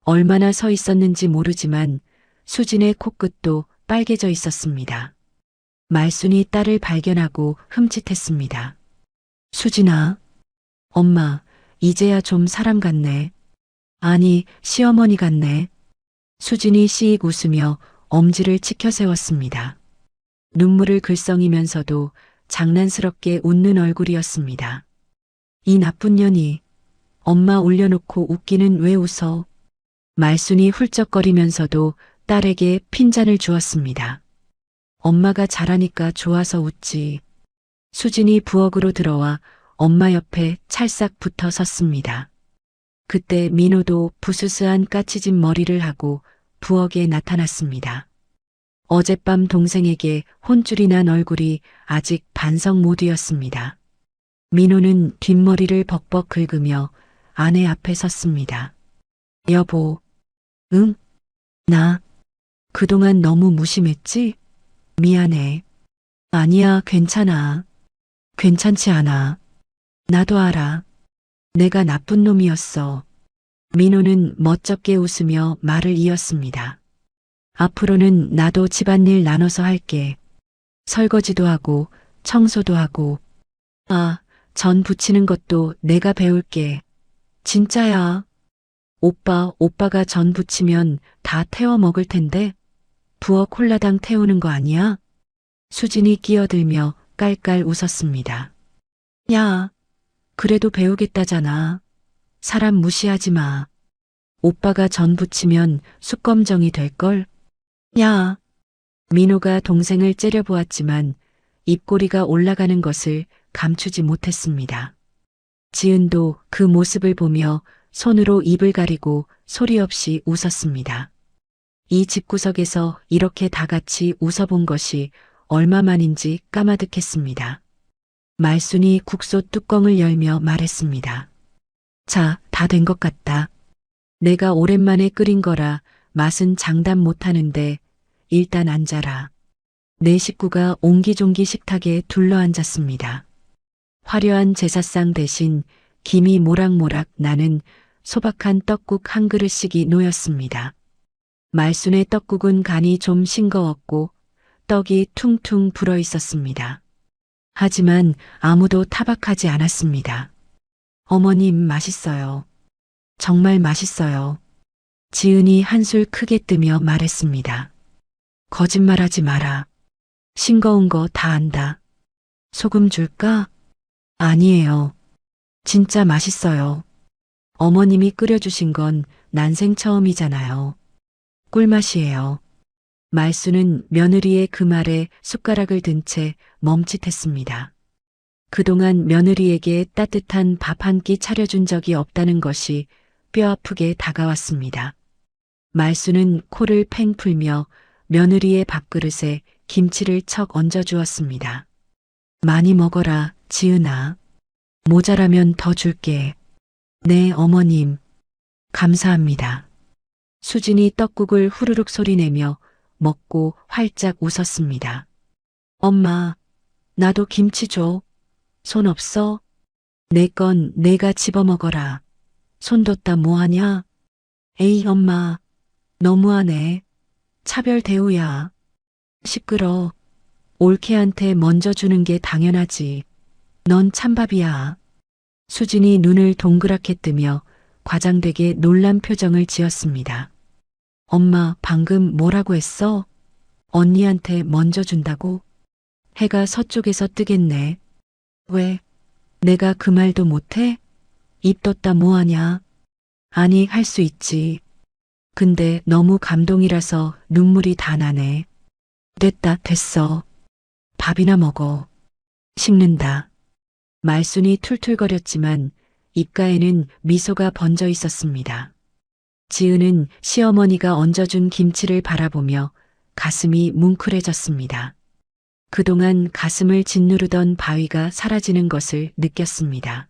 A: 얼마나 서 있었는지 모르지만 수진의 코끝도 빨개져 있었습니다. 말순이 딸을 발견하고 흠칫했습니다. 수진아, 엄마, 이제야 좀 사람 같네. 아니, 시어머니 같네. 수진이 씩 웃으며 엄지를 치켜 세웠습니다. 눈물을 글썽이면서도 장난스럽게 웃는 얼굴이었습니다. 이 나쁜 년이, 엄마 올려놓고 웃기는 왜 웃어? 말순이 훌쩍거리면서도 딸에게 핀잔을 주었습니다. 엄마가 잘하니까 좋아서 웃지. 수진이 부엌으로 들어와 엄마 옆에 찰싹 붙어 섰습니다. 그때 민호도 부스스한 까치진 머리를 하고 부엌에 나타났습니다. 어젯밤 동생에게 혼쭐이 난 얼굴이 아직 반성 모드였습니다. 민호는 뒷머리를 벅벅 긁으며 아내 앞에 섰습니다. 여보, 응? 나 그동안 너무 무심했지? 미안해. 아니야, 괜찮아. 괜찮지 않아. 나도 알아. 내가 나쁜 놈이었어. 민호는 멋쩍게 웃으며 말을 이었습니다. 앞으로는 나도 집안일 나눠서 할게. 설거지도 하고 청소도 하고. 아, 전 부치는 것도 내가 배울게. 진짜야. 오빠가 전 부치면 다 태워 먹을 텐데 부엌 홀라당 태우는 거 아니야? 수진이 끼어들며 깔깔 웃었습니다. 야, 그래도 배우겠다잖아. 사람 무시하지 마. 오빠가 전 부치면 숯검정이 될걸? 야. 민호가 동생을 째려보았지만 입꼬리가 올라가는 것을 감추지 못했습니다. 지은도 그 모습을 보며 손으로 입을 가리고 소리 없이 웃었습니다. 이 집구석에서 이렇게 다 같이 웃어본 것이 얼마만인지 까마득했습니다. 말순이 국솥 뚜껑을 열며 말했습니다. 자, 다 된 것 같다. 내가 오랜만에 끓인 거라 맛은 장담 못하는데 일단 앉아라. 네 식구가 옹기종기 식탁에 둘러앉았습니다. 화려한 제사상 대신 김이 모락모락 나는 소박한 떡국 한 그릇씩이 놓였습니다. 말순의 떡국은 간이 좀 싱거웠고 떡이 퉁퉁 불어 있었습니다. 하지만 아무도 타박하지 않았습니다. 어머님 맛있어요. 정말 맛있어요. 지은이 한술 크게 뜨며 말했습니다. 거짓말하지 마라. 싱거운 거 다 안다. 소금 줄까? 아니에요. 진짜 맛있어요. 어머님이 끓여주신 건 난생 처음이잖아요. 꿀맛이에요. 말순은 며느리의 그 말에 숟가락을 든 채 멈칫했습니다. 그동안 며느리에게 따뜻한 밥 한 끼 차려준 적이 없다는 것이 뼈아프게 다가왔습니다. 말순은 코를 팽 풀며 며느리의 밥그릇에 김치를 척 얹어주었습니다. 많이 먹어라, 지은아. 모자라면 더 줄게. 네, 어머님. 감사합니다. 수진이 떡국을 후루룩 소리내며 먹고 활짝 웃었습니다. 엄마, 나도 김치 줘. 손 없어? 내 건 내가 집어먹어라. 손 뒀다 뭐하냐? 에이, 엄마. 너무하네. 차별 대우야. 시끄러. 올케한테 먼저 주는 게 당연하지. 넌 찬밥이야. 수진이 눈을 동그랗게 뜨며 과장되게 놀란 표정을 지었습니다. 엄마, 방금 뭐라고 했어? 언니한테 먼저 준다고? 해가 서쪽에서 뜨겠네. 왜? 내가 그 말도 못해? 입 떴다 뭐하냐? 아니, 할 수 있지. 근데 너무 감동이라서 눈물이 다 나네. 됐어. 밥이나 먹어. 식는다. 말순이 툴툴거렸지만 입가에는 미소가 번져 있었습니다. 지은은 시어머니가 얹어준 김치를 바라보며 가슴이 뭉클해졌습니다. 그동안 가슴을 짓누르던 바위가 사라지는 것을 느꼈습니다.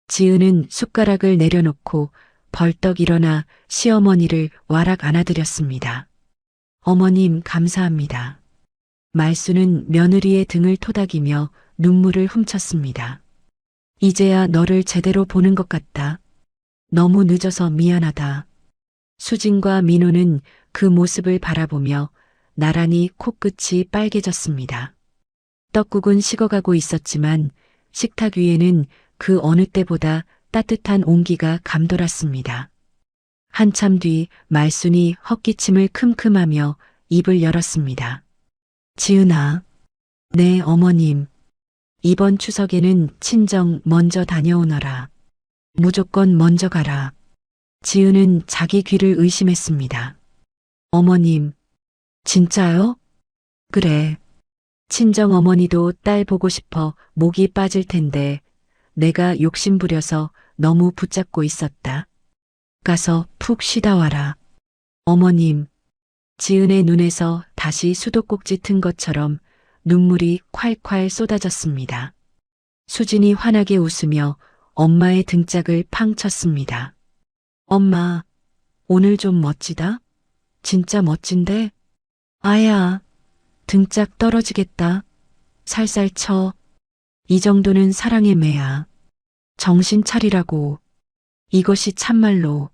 A: 지은은 숟가락을 내려놓고 벌떡 일어나 시어머니를 와락 안아드렸습니다. 어머님, 감사합니다. 말순은 며느리의 등을 토닥이며 눈물을 훔쳤습니다. 이제야 너를 제대로 보는 것 같다. 너무 늦어서 미안하다. 수진과 민호는 그 모습을 바라보며 나란히 코끝이 빨개졌습니다. 떡국은 식어가고 있었지만 식탁 위에는 그 어느 때보다 따뜻한 온기가 감돌았습니다. 한참 뒤 말순이 헛기침을 큼큼하며 입을 열었습니다. 지은아, 네 어머님. 이번 추석에는 친정 먼저 다녀오너라. 무조건 먼저 가라. 지은은 자기 귀를 의심했습니다. 어머님, 진짜요? 그래. 친정 어머니도 딸 보고 싶어 목이 빠질 텐데 내가 욕심부려서 너무 붙잡고 있었다. 가서 푹 쉬다 와라. 어머님, 지은의 눈에서 다시 수도꼭지 튼 것처럼 눈물이 콸콸 쏟아졌습니다. 수진이 환하게 웃으며 엄마의 등짝을 팡 쳤습니다. 엄마, 오늘 좀 멋지다? 진짜 멋진데? 아야, 등짝 떨어지겠다. 살살 쳐. 이 정도는 사랑의 매야. 정신 차리라고. 이것이 참말로.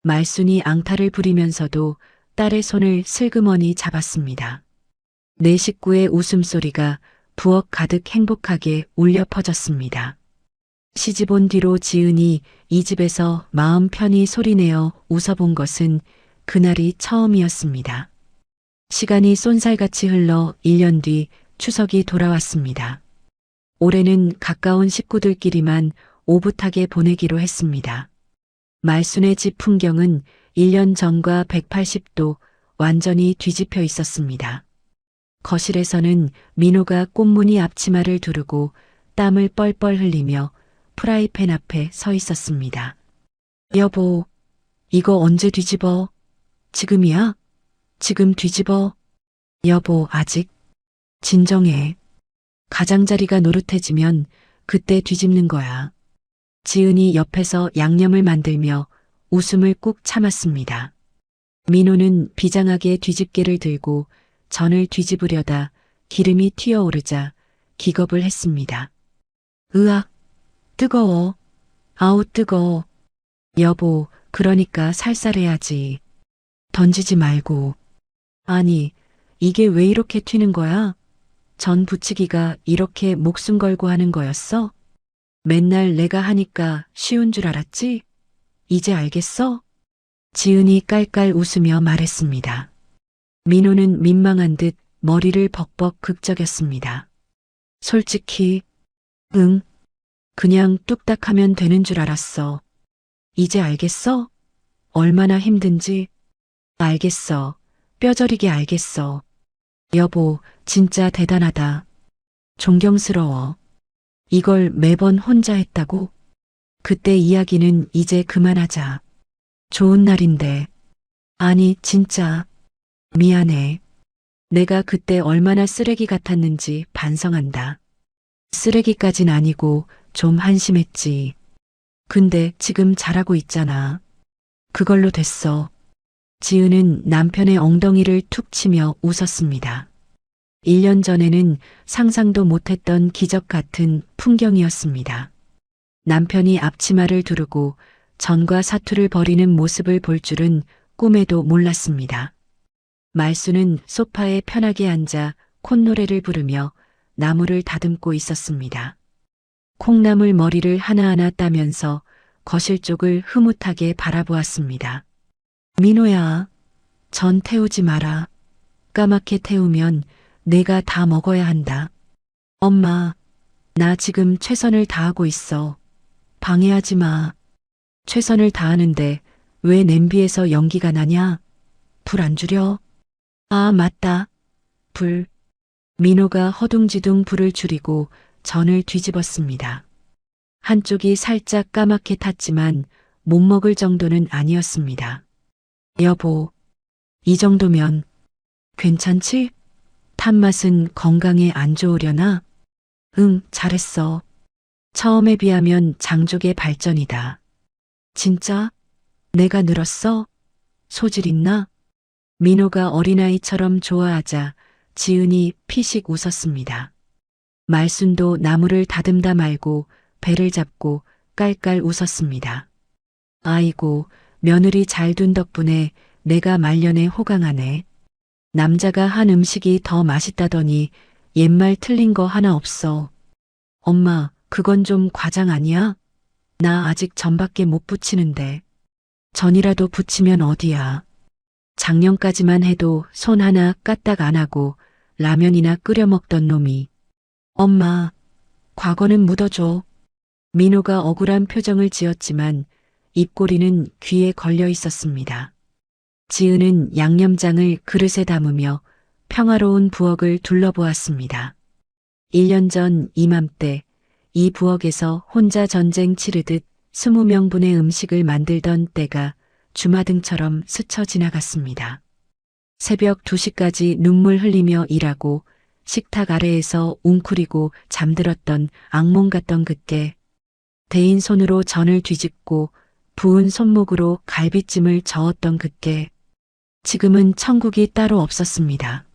A: 말순이 앙탈을 부리면서도 딸의 손을 슬그머니 잡았습니다. 내 식구의 웃음소리가 부엌 가득 행복하게 울려 퍼졌습니다. 시집 온 뒤로 지은이 이 집에서 마음 편히 소리내어 웃어본 것은 그날이 처음이었습니다. 시간이 쏜살같이 흘러 1년 뒤 추석이 돌아왔습니다. 올해는 가까운 식구들끼리만 오붓하게 보내기로 했습니다. 말순의 집 풍경은 1년 전과 180도 완전히 뒤집혀 있었습니다. 거실에서는 민호가 꽃무늬 앞치마를 두르고 땀을 뻘뻘 흘리며 프라이팬 앞에 서 있었습니다. 여보, 이거 언제 뒤집어? 지금이야? 지금 뒤집어? 여보, 아직? 진정해. 가장자리가 노릇해지면 그때 뒤집는 거야. 지은이 옆에서 양념을 만들며 웃음을 꾹 참았습니다. 민호는 비장하게 뒤집개를 들고 전을 뒤집으려다 기름이 튀어오르자 기겁을 했습니다. 으악, 뜨거워. 아우 뜨거워. 여보, 그러니까 살살해야지. 던지지 말고. 아니, 이게 왜 이렇게 튀는 거야? 전 부치기가 이렇게 목숨 걸고 하는 거였어? 맨날 내가 하니까 쉬운 줄 알았지? 이제 알겠어? 지은이 깔깔 웃으며 말했습니다. 민호는 민망한 듯 머리를 벅벅 극적였습니다. 솔직히, 응, 그냥 뚝딱 하면 되는 줄 알았어. 이제 알겠어? 얼마나 힘든지. 알겠어. 뼈저리게 알겠어. 여보, 진짜 대단하다. 존경스러워. 이걸 매번 혼자 했다고? 그때 이야기는 이제 그만하자. 좋은 날인데. 아니, 진짜. 미안해. 내가 그때 얼마나 쓰레기 같았는지 반성한다. 쓰레기까진 아니고 좀 한심했지. 근데 지금 잘하고 있잖아. 그걸로 됐어. 지은은 남편의 엉덩이를 툭 치며 웃었습니다. 1년 전에는 상상도 못했던 기적 같은 풍경이었습니다. 남편이 앞치마를 두르고 전과 사투를 벌이는 모습을 볼 줄은 꿈에도 몰랐습니다. 말수는 소파에 편하게 앉아 콧노래를 부르며 나무를 다듬고 있었습니다. 콩나물 머리를 하나하나 따면서 거실 쪽을 흐뭇하게 바라보았습니다. 민호야, 전 태우지 마라. 까맣게 태우면 내가 다 먹어야 한다. 엄마, 나 지금 최선을 다하고 있어. 방해하지 마. 최선을 다하는데 왜 냄비에서 연기가 나냐? 불 안 줄여? 아, 맞다. 불. 민호가 허둥지둥 불을 줄이고 전을 뒤집었습니다. 한쪽이 살짝 까맣게 탔지만 못 먹을 정도는 아니었습니다. 여보, 이 정도면 괜찮지? 탄 맛은 건강에 안 좋으려나? 응, 잘했어. 처음에 비하면 장족의 발전이다. 진짜? 내가 늘었어? 소질 있나? 민호가 어린아이처럼 좋아하자 지은이 피식 웃었습니다. 말순도 나무를 다듬다 말고 배를 잡고 깔깔 웃었습니다. 아이고, 며느리 잘 둔 덕분에 내가 말년에 호강하네. 남자가 한 음식이 더 맛있다더니 옛말 틀린 거 하나 없어. 엄마, 그건 좀 과장 아니야? 나 아직 전밖에 못 부치는데. 전이라도 부치면 어디야. 작년까지만 해도 손 하나 까딱 안 하고 라면이나 끓여 먹던 놈이 엄마, 과거는 묻어줘. 민호가 억울한 표정을 지었지만 입꼬리는 귀에 걸려 있었습니다. 지은은 양념장을 그릇에 담으며 평화로운 부엌을 둘러보았습니다. 1년 전 이맘때 이 부엌에서 혼자 전쟁 치르듯 20명분의 음식을 만들던 때가 주마등처럼 스쳐 지나갔습니다. 새벽 2시까지 눈물 흘리며 일하고 식탁 아래에서 웅크리고 잠들었던 악몽 같던 그때 대인 손으로 전을 뒤집고 부은 손목으로 갈비찜을 저었던 그때 지금은 천국이 따로 없었습니다.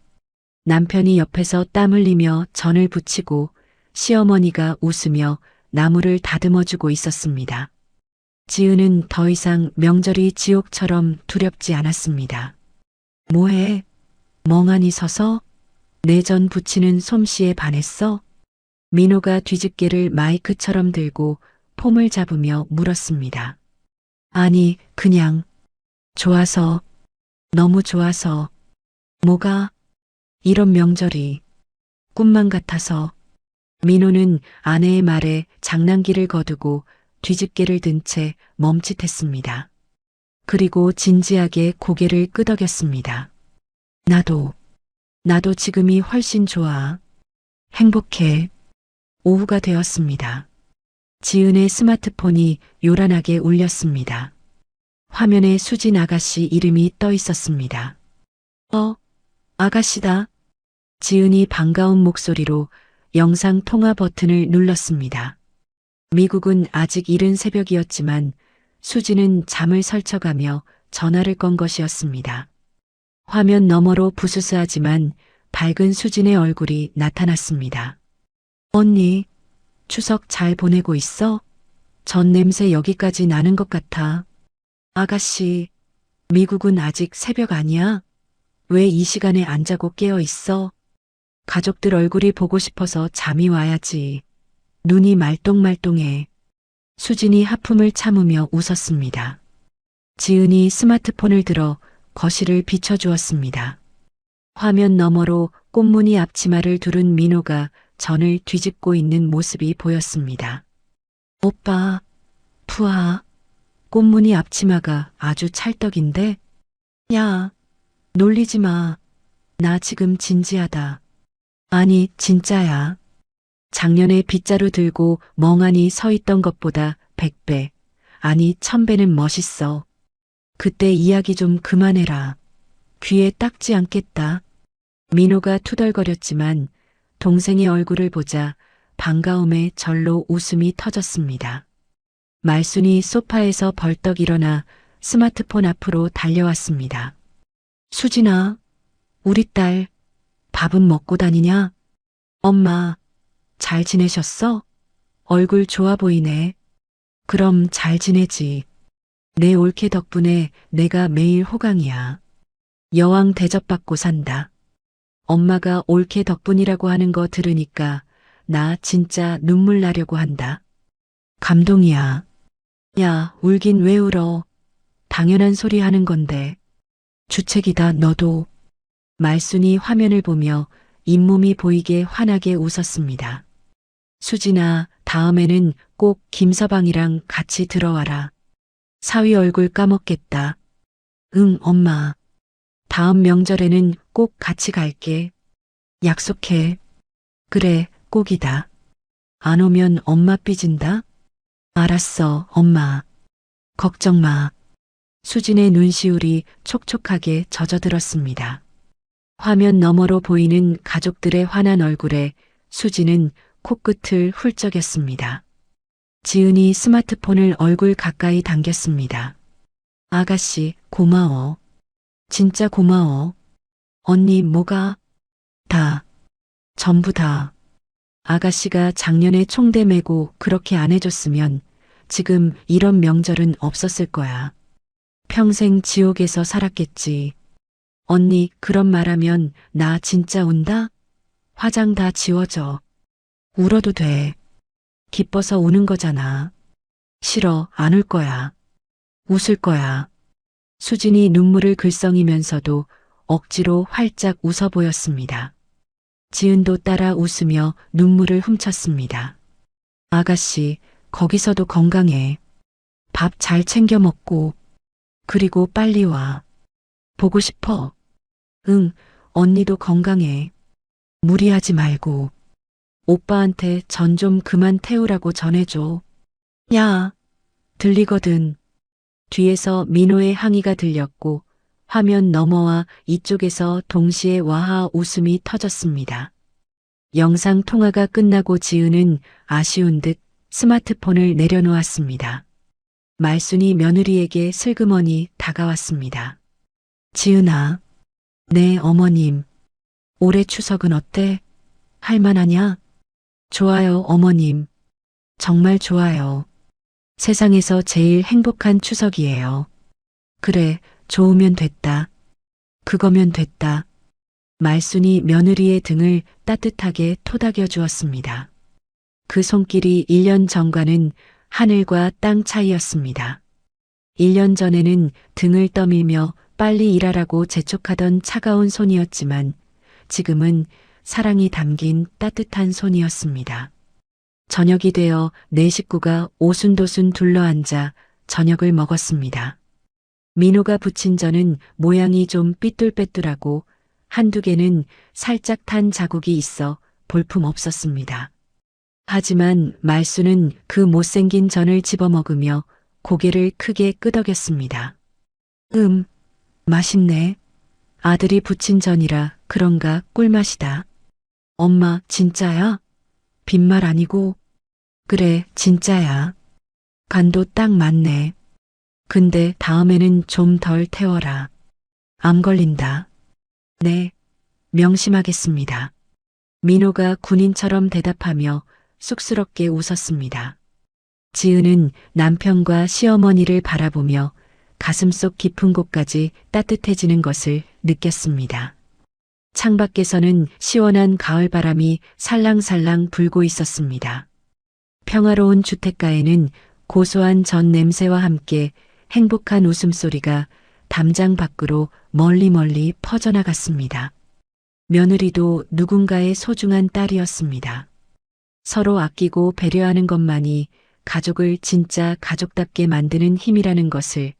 A: 남편이 옆에서 땀 흘리며 전을 부치고 시어머니가 웃으며 나무를 다듬어주고 있었습니다. 지은은 더 이상 명절이 지옥처럼 두렵지 않았습니다. 뭐해? 멍하니 서서? 내 전 부치는 솜씨에 반했어? 민호가 뒤집개를 마이크처럼 들고 폼을 잡으며 물었습니다. 아니, 그냥 좋아서, 너무 좋아서. 뭐가? 이런 명절이 꿈만 같아서. 민호는 아내의 말에 장난기를 거두고 뒤집개를 든 채 멈칫했습니다. 그리고 진지하게 고개를 끄덕였습니다. 나도 지금이 훨씬 좋아. 행복해. 오후가 되었습니다. 지은의 스마트폰이 요란하게 울렸습니다. 화면에 수진 아가씨 이름이 떠 있었습니다. 아가씨다. 지은이 반가운 목소리로 영상 통화 버튼을 눌렀습니다. 미국은 아직 이른 새벽이었지만 수진은 잠을 설쳐가며 전화를 건 것이었습니다. 화면 너머로 부스스하지만 밝은 수진의 얼굴이 나타났습니다. 언니, 추석 잘 보내고 있어? 전 냄새 여기까지 나는 것 같아. 아가씨, 미국은 아직 새벽 아니야? 왜 이 시간에 안 자고 깨어 있어? 가족들 얼굴이 보고 싶어서 잠이 와야지. 눈이 말똥말똥해. 수진이 하품을 참으며 웃었습니다. 지은이 스마트폰을 들어 거실을 비춰주었습니다. 화면 너머로 꽃무늬 앞치마를 두른 민호가 전을 뒤집고 있는 모습이 보였습니다. 오빠, 푸아, 꽃무늬 앞치마가 아주 찰떡인데? 야, 놀리지 마. 나 지금 진지하다. 아니, 진짜야. 작년에 빗자루 들고 멍하니 서 있던 것보다 100배, 아니 1000배는 멋있어. 그때 이야기 좀 그만해라. 귀에 딱지 않겠다. 민호가 투덜거렸지만 동생의 얼굴을 보자 반가움에 절로 웃음이 터졌습니다. 말순이 소파에서 벌떡 일어나 스마트폰 앞으로 달려왔습니다. 수진아, 우리 딸 밥은 먹고 다니냐? 엄마, 잘 지내셨어? 얼굴 좋아 보이네. 그럼 잘 지내지. 내 올케 덕분에 내가 매일 호강이야. 여왕 대접받고 산다. 엄마가 올케 덕분이라고 하는 거 들으니까 나 진짜 눈물 나려고 한다. 감동이야. 야, 울긴 왜 울어. 당연한 소리 하는 건데. 주책이다, 너도. 말순이 화면을 보며 잇몸이 보이게 환하게 웃었습니다. 수진아, 다음에는 꼭 김서방이랑 같이 들어와라. 사위 얼굴 까먹겠다. 응, 엄마. 다음 명절에는 꼭 같이 갈게. 약속해. 그래, 꼭이다. 안 오면 엄마 삐진다. 알았어, 엄마. 걱정 마. 수진의 눈시울이 촉촉하게 젖어들었습니다. 화면 너머로 보이는 가족들의 환한 얼굴에 수진은 코끝을 훌쩍였습니다. 지은이 스마트폰을 얼굴 가까이 당겼습니다. 아가씨, 고마워. 진짜 고마워. 언니, 뭐가? 다. 전부 다. 아가씨가 작년에 총대 메고 그렇게 안 해줬으면 지금 이런 명절은 없었을 거야. 평생 지옥에서 살았겠지. 언니, 그런 말하면 나 진짜 운다? 화장 다 지워져. 울어도 돼. 기뻐서 우는 거잖아. 싫어, 안 울 거야. 웃을 거야. 수진이 눈물을 글썽이면서도 억지로 활짝 웃어 보였습니다. 지은도 따라 웃으며 눈물을 훔쳤습니다. 아가씨, 거기서도 건강해. 밥 잘 챙겨 먹고, 그리고 빨리 와. 보고 싶어. 응, 언니도 건강해. 무리하지 말고. 오빠한테 전 좀 그만 태우라고 전해줘. 야, 들리거든. 뒤에서 민호의 항의가 들렸고 화면 너머와 이쪽에서 동시에 와하 웃음이 터졌습니다. 영상 통화가 끝나고 지은은 아쉬운 듯 스마트폰을 내려놓았습니다. 말순이 며느리에게 슬그머니 다가왔습니다. 지은아, 네 어머님. 올해 추석은 어때? 할만하냐? 좋아요 어머님. 정말 좋아요. 세상에서 제일 행복한 추석이에요. 그래, 좋으면 됐다. 그거면 됐다. 말순이 며느리의 등을 따뜻하게 토닥여 주었습니다. 그 손길이 1년 전과는 하늘과 땅 차이였습니다. 1년 전에는 등을 떠밀며 빨리 일하라고 재촉하던 차가운 손이었지만 지금은 사랑이 담긴 따뜻한 손이었습니다. 저녁이 되어 네 식구가 오순도순 둘러앉아 저녁을 먹었습니다. 민호가 부친 전은 모양이 좀 삐뚤빼뚤하고 한두 개는 살짝 탄 자국이 있어 볼품 없었습니다. 하지만 말수는 그 못생긴 전을 집어먹으며 고개를 크게 끄덕였습니다. 맛있네. 아들이 부친 전이라 그런가 꿀맛이다. 엄마, 진짜야? 빈말 아니고? 그래, 진짜야. 간도 딱 맞네. 근데 다음에는 좀 덜 태워라. 암 걸린다. 네, 명심하겠습니다. 민호가 군인처럼 대답하며 쑥스럽게 웃었습니다. 지은은 남편과 시어머니를 바라보며 가슴속 깊은 곳까지 따뜻해지는 것을 느꼈습니다. 창밖에서는 시원한 가을바람이 살랑살랑 불고 있었습니다. 평화로운 주택가에는 고소한 전 냄새와 함께 행복한 웃음소리가 담장 밖으로 멀리 퍼져나갔습니다. 며느리도 누군가의 소중한 딸이었습니다. 서로 아끼고 배려하는 것만이 가족을 진짜 가족답게 만드는 힘이라는 것을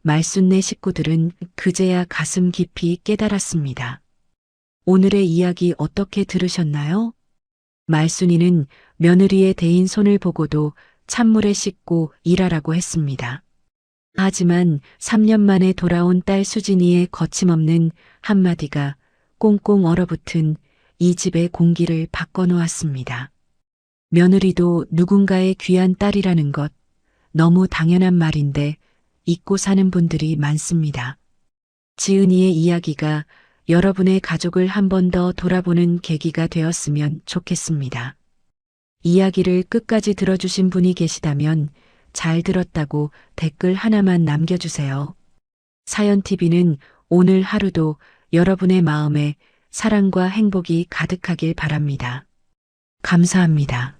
A: 말순네 식구들은 그제야 가슴 깊이 깨달았습니다. 오늘의 이야기 어떻게 들으셨나요? 말순이는 며느리의 대인 손을 보고도 찬물에 씻고 일하라고 했습니다. 하지만 3년 만에 돌아온 딸 수진이의 거침없는 한마디가 꽁꽁 얼어붙은 이 집의 공기를 바꿔놓았습니다. 며느리도 누군가의 귀한 딸이라는 것, 너무 당연한 말인데 잊고 사는 분들이 많습니다. 지은이의 이야기가 여러분의 가족을 한 번 더 돌아보는 계기가 되었으면 좋겠습니다. 이야기를 끝까지 들어주신 분이 계시다면 잘 들었다고 댓글 하나만 남겨주세요. 사연TV는 오늘 하루도 여러분의 마음에 사랑과 행복이 가득하길 바랍니다. 감사합니다.